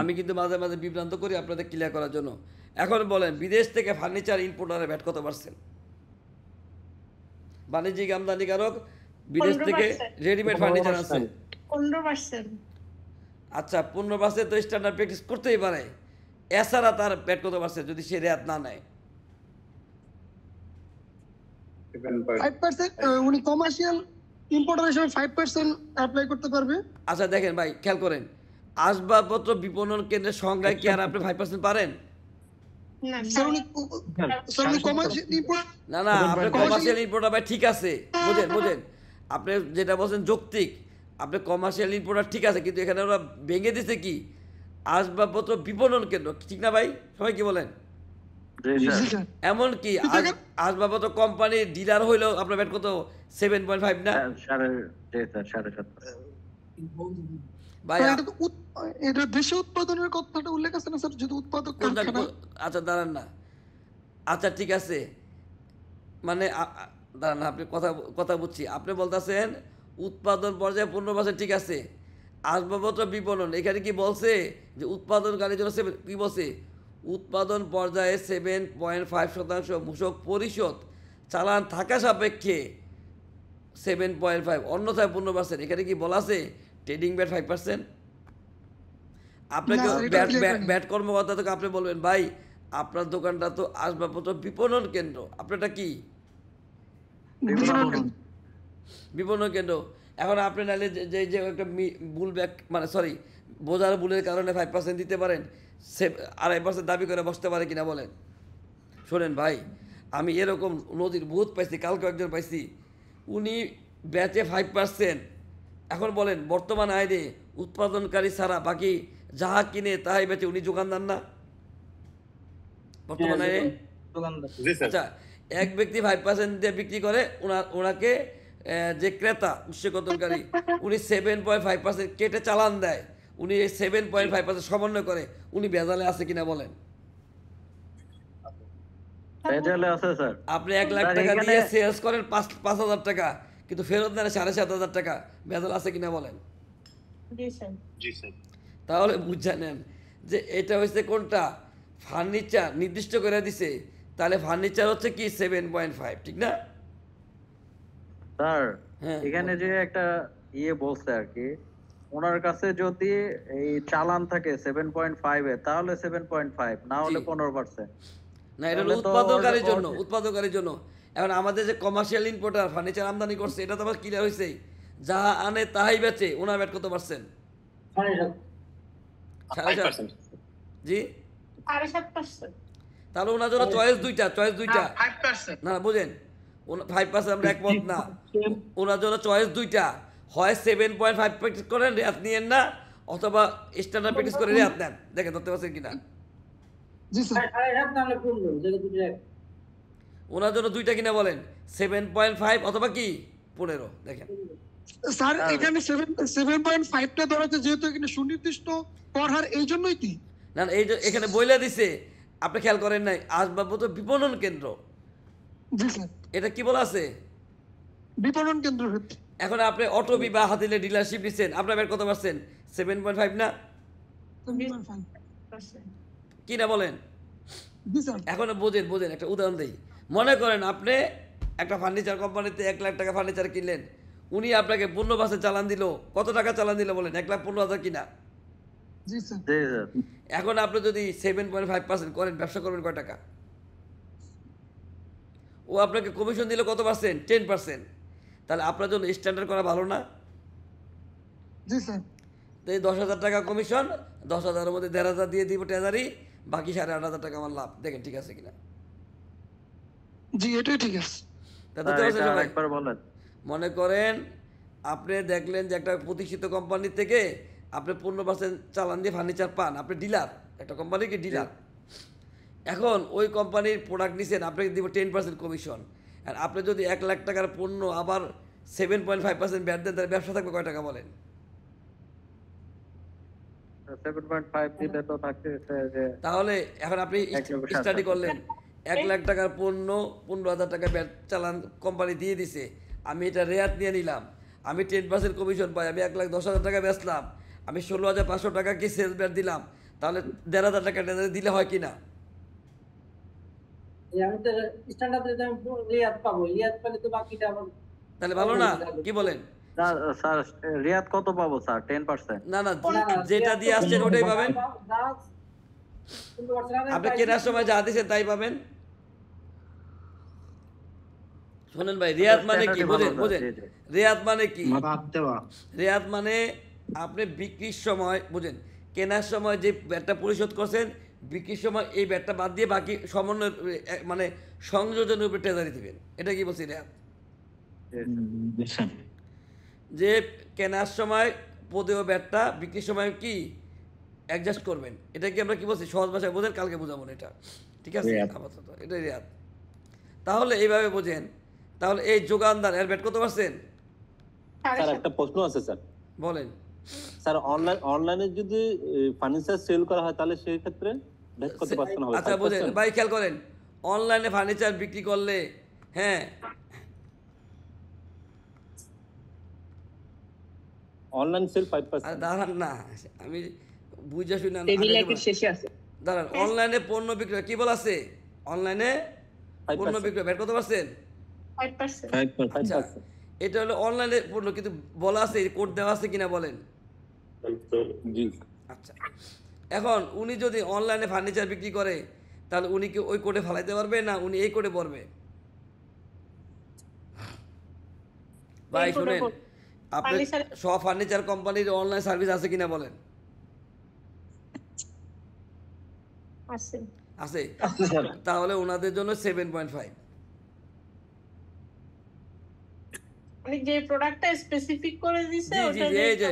আমি কিন্তু মাঝে মাঝে বিভ্রান্ত করি আপনাদের ক্লিয়ার করার জন্য। এখন বলেন, বিদেশ থেকে ফার্নিচার ইম্পোর্টারের ভ্যাট কত পার্সেন্ট? বাণিজ্যিক আমদানিকারক বিদেশ থেকে রেডিমেড ফার্নিচার আছে 15%। আচ্ছা 15% তো স্ট্যান্ডার্ড প্র্যাকটিস করতেই পারে, এছাড়া তার পেট কত পারছে যদি সে রেয়াত না নেয়? 5%, উনি কমার্শিয়াল ইম্পোর্টার হিসেবে 5% অ্যাপ্লাই করতে পারবে। আচ্ছা দেখেন ভাই, খেয়াল করেন, আসবাবপত্র বিপণন কেন্দ্রের সংখ্যায় কি আর আপনি 5% পারেন? স্যার উনি কমার্শিয়াল ইম্পোর্ট না না, আপনি কমার্শিয়াল ইম্পোর্টার ভাই ঠিক আছে, বুঝেন আপনি যেটা বলছেন যৌক্তিক, আপনি কমার্শিয়াল ইম্পোর্টার ঠিক আছে, কিন্তু এখানে ওরা ভেঙে দিছে কি আসবাবপত্র বিপণন কেন্দ্র, ঠিক না ভাই? সবাই কি বলেন? এমন কি আসবাবপত্র কোম্পানির ডিলার হইলো আপনার ব্যাট কত 7.5 না? ভাই এটা দেশে উৎপাদনের কথাটা উল্লেখ আছে না স্যার, যদি উৎপাদক কারখানা। আচ্ছা দাঁড়ান না, আচ্ছা ঠিক আছে, মানে দাঁড়ান না, আপনি কথা বুঝছি, আপনি বলতেছেন উৎপাদন পর্যায়ে 15% ঠিক আছে, আসবাবপত্র বিপণন এখানে কি বলছে যে উৎপাদনকারীর জন্য কি বলছে? উৎপাদন পর্যায়ে 7.5% মূসক পরিশোধ চালান থাকা সাপেক্ষে 7.5, অন্যথায় 15%। এখানে কি বলা আছে ট্রেডিং ব্যাট 5%? আপনাকে ব্যাট কর্মকর্তা থেকে আপনি বলবেন ভাই আপনার দোকানটা তো আসবাবপত্র বিপণন কেন্দ্র, আপনারটা কি বিপণন কেন্দ্র। এখন আপনি নাহলে যে যে একটা ভুল ব্যাগ মানে সরি বোঝার ভুলের কারণে 5% দিতে পারেন, 2.5% দাবি করে বসতে পারে কিনা বলেন? শোনেন ভাই, আমি এরকম নদীর ভূত পাইছি, কালকে একজন পাইছি, উনি ব্যাচে 5%। এখন বলেন বর্তমান আইনে উৎপাদনকারী ছাড়া বাকি যাহা কিনে তাহাই বেচে উনি যোগানদার না বর্তমান আইনে? আচ্ছা, এক ব্যক্তি 5% দিয়ে বিক্রি করে, ওনাকে যে ক্রেতা উৎসকতনকারী উনি 7.5% কেটে চালান দেয়, উনি 7.5% সমন্বয় করে, উনি ভেজালে আছে কিনা বলেন? আপনি 1 লাখ টাকা দিয়ে সেলস করেন 5,000 টাকা, কিন্তু ফেরত দেন 7,500 টাকা, ভেজাল আছে কিনা বলেন? তাহলে বুঝে নেন যে এটা হচ্ছে কোনটা ফার্নিচার নির্দিষ্ট করে দিছে, তাহলে ফার্নিচার হচ্ছে কি 7.5, ঠিক না স্যার? এখানে যে একটা বলছে আর কি, ওনার কাছে যদি এই চালান থাকে 7.5 এ তাহলে 7.5, না হলে 15%। না, এটা হলো উৎপাদনকারীর জন্য। এখন আমাদের যে কমার্শিয়াল ইম্পোর্টার ফার্নিচার আমদানি করছে, এটা তো আবার ক্লিয়ার হয়েছে, যাহা আনে তাহাই বেচে, ওনার ব্যাট কত পার্সেন্ট? 7.5%। জি 7.5%। তাহলে ওনার জন্য চয়েস দুইটা 5%। না বুঝেন, 5% আমরা একমত না, ওনার জন্য চয়েস দুইটা, হয় 7.5 প্র্যাকটিস করেন রেয়াত নিয়েন না, অথবা স্ট্যান্ডার্ড প্র্যাকটিস করে রেয়াত নেন। দেখেন ধরতে পারছেন কিনা? ওনার জন্য দুইটা কিনা বলেন, 7.5 অথবা কি 15। দেখেন স্যার এখানে 7.5টা ধরা আছে, যেহেতু এখানে সুনির্দিষ্ট পড়ার এই জন্যই কি না, এই যে এখানে বইলা দিছে, আপনি খেয়াল করেন নাই, আসবাবপত্র বিপণন কেন্দ্র। জি স্যার, এটা কি বলা আছে? বিপণন কেন্দ্র। এখন আপনি অটো বিবা হাতিলে ডিলারশিপ নিছেন, আপনার ব্যাট কত পার্সেন্ট? 7.5 না? কি না বলেন? এখন বোঝেন, একটা উদাহরণ দিই। মনে করেন আপনি একটা ফার্নিচার কোম্পানিতে 1 লাখ টাকা ফার্নিচার কিনলেন, উনি আপনাকে 15% চালান দিল, কত টাকা চালান দিল বলেন? 1,15,000 কিনা? এখন আপনি যদি 7.5% করেন, ব্যবসা করবেন কয় টাকা? ও আপনাকে কমিশন দিল কত পার্সেন্ট? 10%। তাহলে আপনার জন্য স্ট্যান্ডার্ড করা ভালো না? জি স্যার। তো এই 10,000 টাকা কমিশন, 10,000-এর মধ্যে 1,500 দিয়ে দিব ট্রেজারি, বাকি 8,500 টাকা আমার লাভ। দেখেন ঠিক আছে কিনা? জি এটাই ঠিক আছে। মনে করেন আপনি দেখলেন যে একটা প্রতিষ্ঠিত কোম্পানি থেকে আপনি 15% চালান দিয়ে ফার্নিচার পান, আপনি ডিলার, একটা কোম্পানির কি ডিলার। এখন ওই কোম্পানির প্রোডাক্ট নিছেন, আপনাকে দিব 10% কমিশন। আর আপনি যদি 1 লাখ টাকার পণ্য আবার 7.5% ব্যাট দেন, তাহলে ব্যবসা থাকবে কয় টাকা বলেন? 7.5 দিলে তো থাকতেছে যে, তাহলে এখন আপনি স্টাডি করলেন 1 লাখ টাকার পণ্য 15,000 টাকা ব্যাট চালান কোম্পানি দিয়ে দিছে, আমি এটা রেয়াত নিয়ে নিলাম, আমি 10% কমিশন পাই, আমি 1,10,000 টাকা বেচলাম, আমি 16,500 টাকা কি সেলস ব্যাট দিলাম, তাহলে 1,500 টাকা দিলে হয় কি না? আমি তো স্ট্যান্ডার্ড রেটে আমি রিয়াদ পাবো, রিয়াদ পেলে তো বাকিটা আবার তাহলে ভালো না, কি বলেন? স্যার রিয়াদ কত পাবো স্যার? 10%? না না, যেটা দিয়ে আসছেন ওটাই পাবেন। আপনি কেনার সময় যা দিয়েছেন তাই পাবেন। শোনেন ভাই, রিয়াদ মানে কি বোঝেন? রিয়াদ মানে কি? রিয়াদ মানে আপনি বিক্রির সময় বোঝেন, কেনার সময় যে ব্যাটটা পরিশোধ করছেন, বিক্রির সময় এই ব্যাটটা বাদ দিয়ে বাকি সমন্বয় মানে সংযোজনের উপরে ট্রেজারি দিবেন। এটা কি বলছি রিয়াদ? যে কেনার সময় পদেও ব্যাটটা, বিক্রির সময় কি অ্যাডজাস্ট করবেন। এটা কি আমরা কি বলছি? সহজ ভাষায় বোঝেন, কালকে বোঝাবো এটা, ঠিক আছে? আপাতত এটাই রিয়াদ। তাহলে এইভাবে বোঝেন। তাহলে এই যোগানদার এর ব্যাট কত পারছেন? স্যার একটা প্রশ্ন আছে স্যার। বলেন। স্যার অনলাইনে যদি ফার্নিচার সেল করা হয় তাহলে সেই ক্ষেত্রে ভ্যাট কত পার্সেন্ট হবে? আচ্ছা বোঝেন ভাই, খেয়াল করেন, অনলাইনে ফার্নিচার বিক্রি করলে, হ্যাঁ অনলাইন সেল 5%। দাঁড়ান না, আমি বুঝা শুনে শেষে আছে। দাঁড়ান, অনলাইনে পণ্য বিক্রয় কি বলা আছে? অনলাইনে পণ্য বিক্রয় ভ্যাট কত পারছেন? 5%। আচ্ছা, এটা হলো অনলাইনে পণ্য, কিন্তু বলা আছে, কোড দেওয়া আছে কিনা বলেন? জি। আচ্ছা, এখন উনি যদি অনলাইনে ফার্নিচার বিক্রি করে, তাহলে উনি কি ওই কোডে ফালাইতে পারবে না উনি এই কোডে পড়বে? ভাই শুনেন, আপনি সব ফার্নিচার কোম্পানির অনলাইন সার্ভিস আছে কিনা বলেন? আছে। তাহলে ওনাদের জন্য 7.5। মানে যে প্রোডাক্টটা স্পেসিফিক করে দিয়েছে ওটা এই যে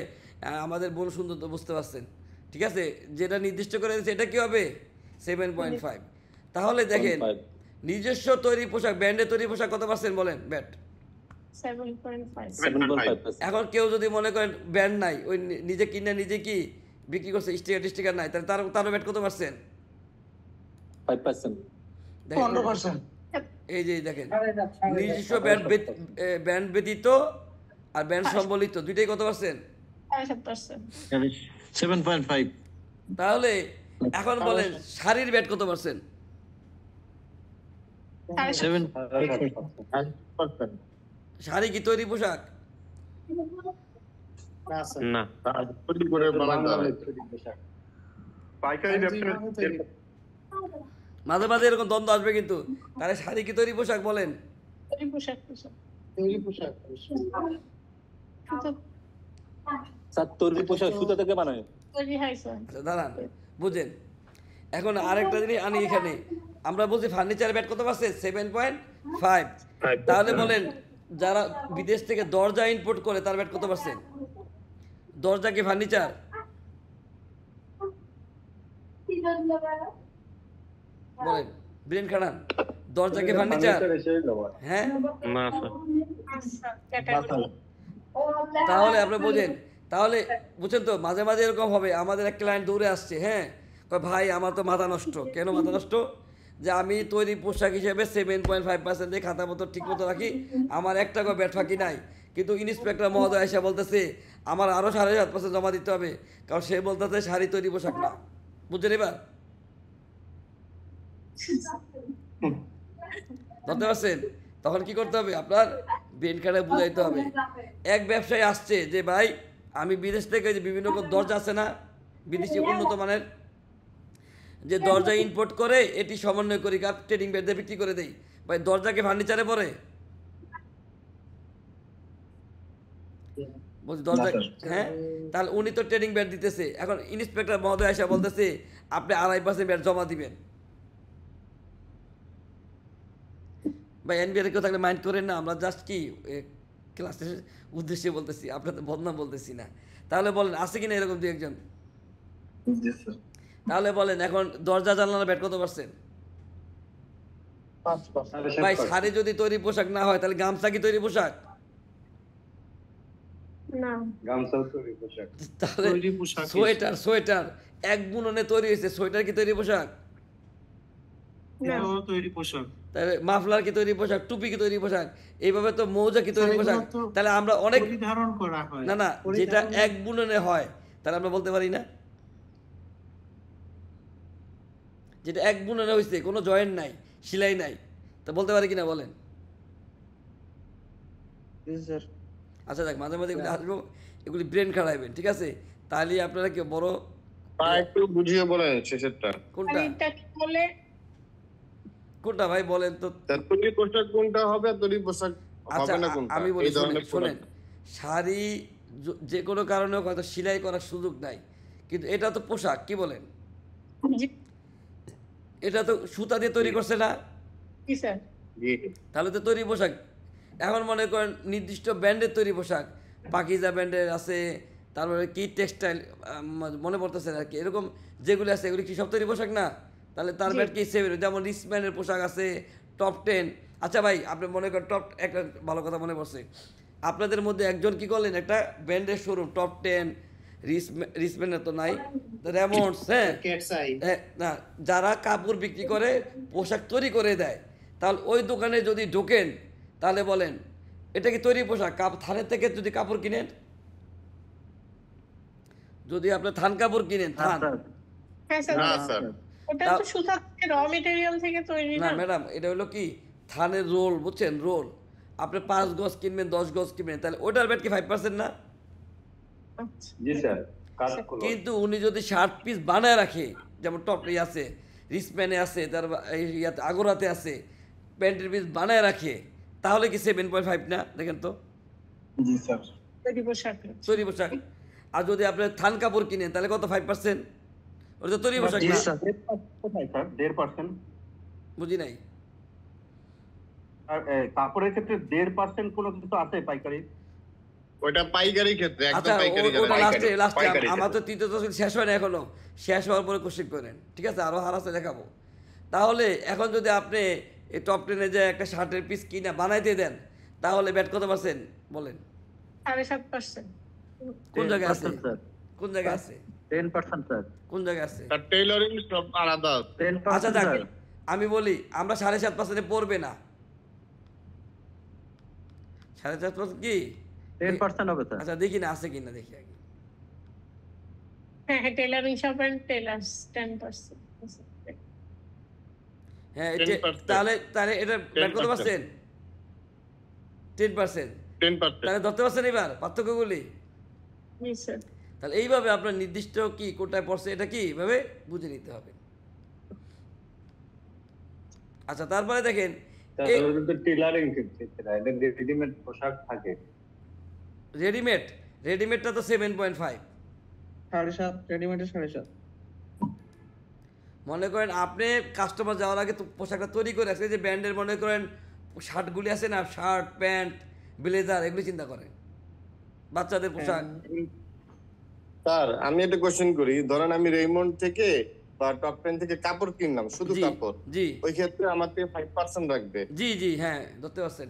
আমাদের বোন সুন্দর তো বুঝতে পারছেন, ঠিক আছে? যেটা নির্দিষ্ট করে দিয়েছে এটা কি হবে? 7.5। তাহলে দেখেন, নিজস্ব তৈরি পোশাক, ব্র্যান্ডে তৈরি পোশাক কত পার্সেন্ট বলেন ব্যাট? 7.5। এখন কেউ যদি মনে করেন ব্র্যান্ড নাই, ওই নিজে কিনে নিজে কি বিক্রি করছে, স্টিকার নাই, তাহলে তারও ব্যাট কত পার্সেন্ট? 5%। 15%। এই যে দেখেন, নিজস্ব ব্র্যান্ড ব্যতীত আর ব্র্যান্ড সম্বলিত দুইটাই কত পার্সেন্ট? 7.5। তাহলে এখন বলেন শাড়ির ব্যাট কত পার্সেন্ট? 7%। শাড়ি কি তৈরি পোশাক? না, তৈরি করে বানাতে হবে। পাইকারি ব্যবসা মাঝে মাঝে এরকম দ্বন্দ্ব আসবে কিন্তু। তাহলে শাড়ি কি তৈরি পোশাক বলেন? তৈরি পোশাক। স্যার তৈরি পোশাক সুতা থেকে বানায়। আচ্ছা দাঁড়ান, বুঝেন। এখন আরেকটা জিনিস আনি এখানে, আমরা বলছি ফার্নিচার ব্যাট কত পারছে? 7.5। তাহলে বলেন যারা বিদেশ থেকে দরজা ইম্পোর্ট করে তার ব্যাট কত পারছে? দরজা কি ফার্নিচার? বলেন, ব্রেন খাটান। দরজা কি ফার্নিচার? হ্যাঁ না স্যার। তাহলে আপনি বোঝেন, তাহলে বুঝছেন তো, মাঝে মাঝে এরকম হবে, আমাদের এক ক্লায়েন্ট দৌড়ে আসছে, হ্যাঁ ভাই আমার তো মাথা নষ্ট। কেন মাথা নষ্ট? যে আমি তৈরি পোশাক হিসেবে 7.5% দিয়ে খাতা মতো ঠিক মতো রাখি, আমার 1 টাকা ব্যাট ফাঁকি নাই, কিন্তু ইন্সপেক্টর মহোদয় এসে বলতেছে আমার আরও 7.5% জমা দিতে হবে, কারণ সে বলতেছে শাড়ি তৈরি পোশাক না। বুঝছেন এবার? ধরতে পারছেন? তখন কি করতে হবে? আপনার ব্রেন খাটে বুঝাইতে হবে। এক ব্যবসায়ী আসছে যে ভাই আমি বিদেশ থেকে যে বিভিন্ন রকম দরজা আছে না, বিদেশি উন্নত মানের যে দরজা ইম্পোর্ট করে, এটি সমন্বয় করি কাপ ট্রেডিং বেডে বিক্রি করে দেই। ভাই দরজাকে ফার্নিচারে পড়ে? বলছি দরজা, হ্যাঁ। তাহলে উনি তো ট্রেডিং বেড দিতেছে, এখন ইন্সপেক্টর মহোদয় এসে বলতেছে আপনি 2.5% ব্যাট জমা দিবেন। ভাই এনবিআর কেউ থাকলে মাইন্ড করেন না, আমরা জাস্ট কি ক্লাসের উদ্দেশ্যে বলতেছি, আপনাদের বদনাম বলতেছি না। তাহলে বলেন আছে কিনা এরকম 2-1 জন? তাহলে বলেন এখন দরজা জানলার ব্যাট কত পারছেন? 5%। ভাই শাড়ি যদি তৈরি পোশাক না হয় তাহলে গামছা কি তৈরি পোশাক? না, গামছাও তৈরি পোশাক। তাহলে সোয়েটার এক বুননে তৈরি হয়েছে, সোয়েটার কি তৈরি পোশাক? তৈরি পোশাক। তাহলে মাফলার কি তৈরি পোশাক? টুপি কি তৈরি পোশাক? এইভাবে তো মৌজা কি তৈরি পোশাক? তাহলে আমরা অনেক ধারণ করা হয়। না যেটা এক বুননে হয় তাহলে আমরা বলতে পারি না? যেটা এক বুননে হয়েছে, কোনো জয়েন্ট নাই, সেলাই নাই, তো বলতে পারি কিনা বলেন? আচ্ছা দেখ, মাঝে মাঝে এগুলি আসবো, এগুলি ব্রেন খাটাইবেন, ঠিক আছে? তাহলে আপনারা কি বড় একটু বুঝিয়ে বলেন শেষেরটা কোনটা বলে কোনটা ভাই বলেন তো। তৈরি পোশাক কোনটা হবে আর তৈরি পোশাক আচ্ছা হবে না কোনটা? আমি বলি, এই ধরনের শোনেন, শাড়ি যে কোনো কারণে হয়তো সেলাই করার সুযোগ নাই, কিন্তু এটা তো পোশাক, কি বলেন? এটা তো সুতা দিয়ে তৈরি করছে না, তাহলে তো তৈরি পোশাক। এখন মনে করেন নির্দিষ্ট ব্র্যান্ডের তৈরি পোশাক, পাকিজা ব্র্যান্ডের আছে, তারপরে কি টেক্সটাইল মনে পড়তেছে না আর কি, এরকম যেগুলি আছে এগুলি কি সব তৈরি পোশাক না? তাহলে তার ব্র্যান্ড কি সেভেন, যেমন রিসম্যানের পোশাক আছে, টপ 10। আচ্ছা ভাই, আপনি মনে করেন টপ, একটা ভালো কথা মনে পড়ছে, আপনাদের মধ্যে একজন কি করলেন একটা ব্র্যান্ডের শোরুম, টপ 10, রিসম্যানের তো নাই, রেমন্ডস, হ্যাঁ না, যারা কাপড় বিক্রি করে পোশাক তৈরি করে দেয়, তাহলে ওই দোকানে যদি ঢোকেন তাহলে বলেন এটা কি তৈরি পোশাক? থানের থেকে যদি কাপড় কিনেন, যদি আপনি থান কাপড় কিনেন, থান না ম্যাডাম, এটা হলো কি থানের রোল, বুঝছেন, রোল। আপনি 5 গজ কিনবেন, 10 গজ কিনবেন, তাহলে ওটার ব্যাট কি 5% না? জি স্যার। কিন্তু উনি যদি 60 পিস বানায় রাখে, যেমন টপ আছে, রিসম্যানে আছে, তার ইয়াতে আগরাতে আছে, প্যান্টের পিস বানায় রাখে, তাহলে কি 7.5 না? দেখেন তো, জি স্যার, তৈরি পোশাক। আর যদি আপনি থান কাপড় কিনেন তাহলে কত? 5%, ওটা তো তৈরি পোশাক না। 1.5%। বুঝি নাই। আর কাপড়ের ক্ষেত্রে 1.5% কোনো কিছু আছে পাইকারি? ওটা পাইকারি ক্ষেত্রে, একদম আচ্ছা পাইকারি। ওটা লাস্টে আমার তো তৃতীয় দশক শেষ হয় না এখনো, শেষ হওয়ার পরে কোশ্চেন করেন, ঠিক আছে? আরো হারাসে দেখাবো। তাহলে এখন যদি আপনি এই টপ 10-এ যে একটা শার্টের পিস কিনা বানাইতে দেন, তাহলে ব্যাট কত পার্সেন্ট বলেন? 7.5%। কোন জায়গায় আছে? কোন জায়গায় আছে? 10% স্যার। কোন জায়গায় আছে? তার টেইলরিং সব আলাদা। আচ্ছা দেখ, আমি বলি আমরা 7.5% পড়বে না, 7.5% কি 10% হবে স্যার। আচ্ছা দেখি না আছে কিনা, দেখি আগে। হ্যাঁ, টেলারিং শপ এন্ড টেলার্স 10%। হ্যাঁ, তাহলে তাহলে এটা ব্যাট কত পার্সেন্ট? 10%। তাহলে ধরতে পারছেন এবার পার্থক্যগুলি? তাহলে এইভাবে আপনার নির্দিষ্ট কি কোটায় পড়ছে এটা কি এইভাবে বুঝে নিতে হবে। আচ্ছা তারপরে দেখেন টেইলরিং ক্ষেত্রে এটা রেডিমেড পোশাক থাকে। রেডিমেডটা তো 7.5, 7.5, রেডিমেডে 7.5। মনে করেন আপনি কাস্টমার যাওয়ার আগে তো পোশাকটা তৈরি করে রাখছে, যে ব্র্যান্ডের মনে করেন শার্টগুলি আছে না, শার্ট প্যান্ট ব্লেজার, এগুলি চিন্তা করেন, বাচ্চাদের পোশাক। স্যার আমি একটা কোশ্চেন করি, ধরেন আমি রেইমন্ড থেকে বা টপ 10 থেকে কাপড় কিনলাম, শুধু কাপড়, জি ওই ক্ষেত্রে আমার থেকে 5% রাখবে? জি জি হ্যাঁ, ধরতে পারছেন।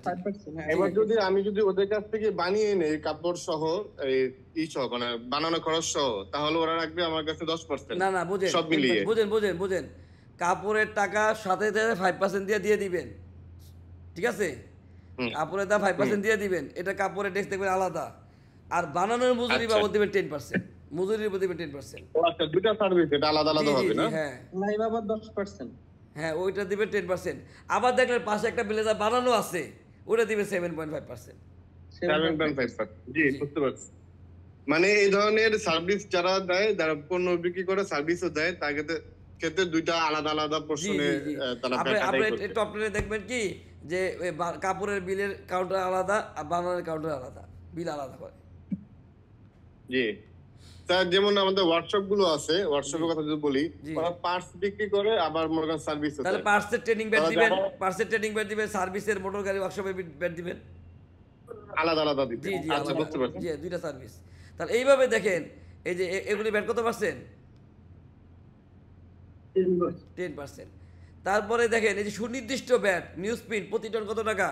এবার যদি আমি ওদের কাছ থেকে বানিয়ে নেই কাপড় সহ, এই সহ মানে বানানো খরচ সহ, তাহলে ওরা রাখবে আমার কাছে 10%। না না, বুঝেন সব মিলিয়ে বুঝেন কাপড়ের টাকা সাথে 5% দিয়ে দিবেন, ঠিক আছে? কাপড়ের দাম 5% দিয়ে দিবেন, এটা কাপড়ের টেক্স দেখবেন আলাদা, আর বানানোর মজুরি বাবদ দিবেন 10%, মজুরির উপর দিবেন 10%। আচ্ছা, দুটো সার্ভিস এটা আলাদা আলাদা হবে না? হ্যাঁ লাই বাবা 10%। হ্যাঁ, ওইটা দিবেন 10%। আবার দেখলেন পাশে একটা ব্লেজার বানানো আছে, ওটা দিবে 7.5%। 7.5%, জি বুঝতে পারছি। মানে এই ধরনের সার্ভিস যারা দেয়, যারা পণ্য বিক্রি করে সার্ভিসও দেয়, তার ক্ষেত্রে দুইটা আলাদা আলাদা পোর্শনে তারা আপনি টপ 10-এ দেখবেন কি যে কাপড়ের বিলের কাউন্টার আলাদা আর বানানোর কাউন্টার আলাদা, বিল আলাদা করে। জি স্যার, যেমন আমাদের ওয়ার্কশপ গুলো আছে, ওয়ার্কশপের কথা যদি বলি, ওরা পার্টস বিক্রি করে, আবার মনে করেন সার্ভিস। তাহলে পার্টসের ট্রেনিং ব্যাট দিবেন, সার্ভিসের মোটর গাড়ি ওয়ার্কশপে ব্যাট দিবেন, আলাদা আলাদা দিবেন। জি জি আচ্ছা বুঝতে পারছি। জি, দুইটা সার্ভিস। তাহলে এইভাবে দেখেন, এই যে এগুলি ব্যাট কত পার্সেন্ট? 10%। তারপরে দেখেন এই যে সুনির্দিষ্ট ব্যাট নিউজ প্রিন্ট প্রতি টন কত টাকা?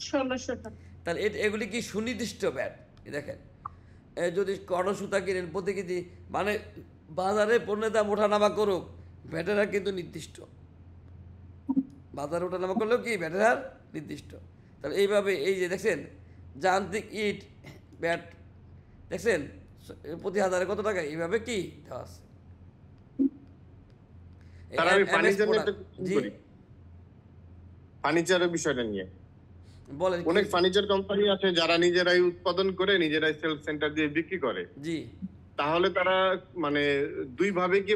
1600 টাকা। তাহলে এগুলি কি সুনির্দিষ্ট ব্যাট? দেখেন যদি কটন সুতা কিনেন প্রতি কেজি, মানে বাজারে পণ্যের দাম ওঠানামা করুক, ব্যাটের হার কিন্তু নির্দিষ্ট, বাজারে ওঠানামা করলেও কি ব্যাটের হার নির্দিষ্ট। তাহলে এইভাবে এই যে দেখছেন যান্ত্রিক ইট ব্যাট দেখছেন প্রতি হাজারে কত টাকা, এইভাবে কি দেওয়া আছে। ফার্নিচারের বিষয়টা নিয়ে। বলেন। অনেক ফার্নিচার কোম্পানি আছে যারা নিজেরাই উৎপাদন করে নিজেরাই সেলস সেন্টার দিয়ে বিক্রি করে। জি। তাহলে তারা মানে দুই ভাবে কি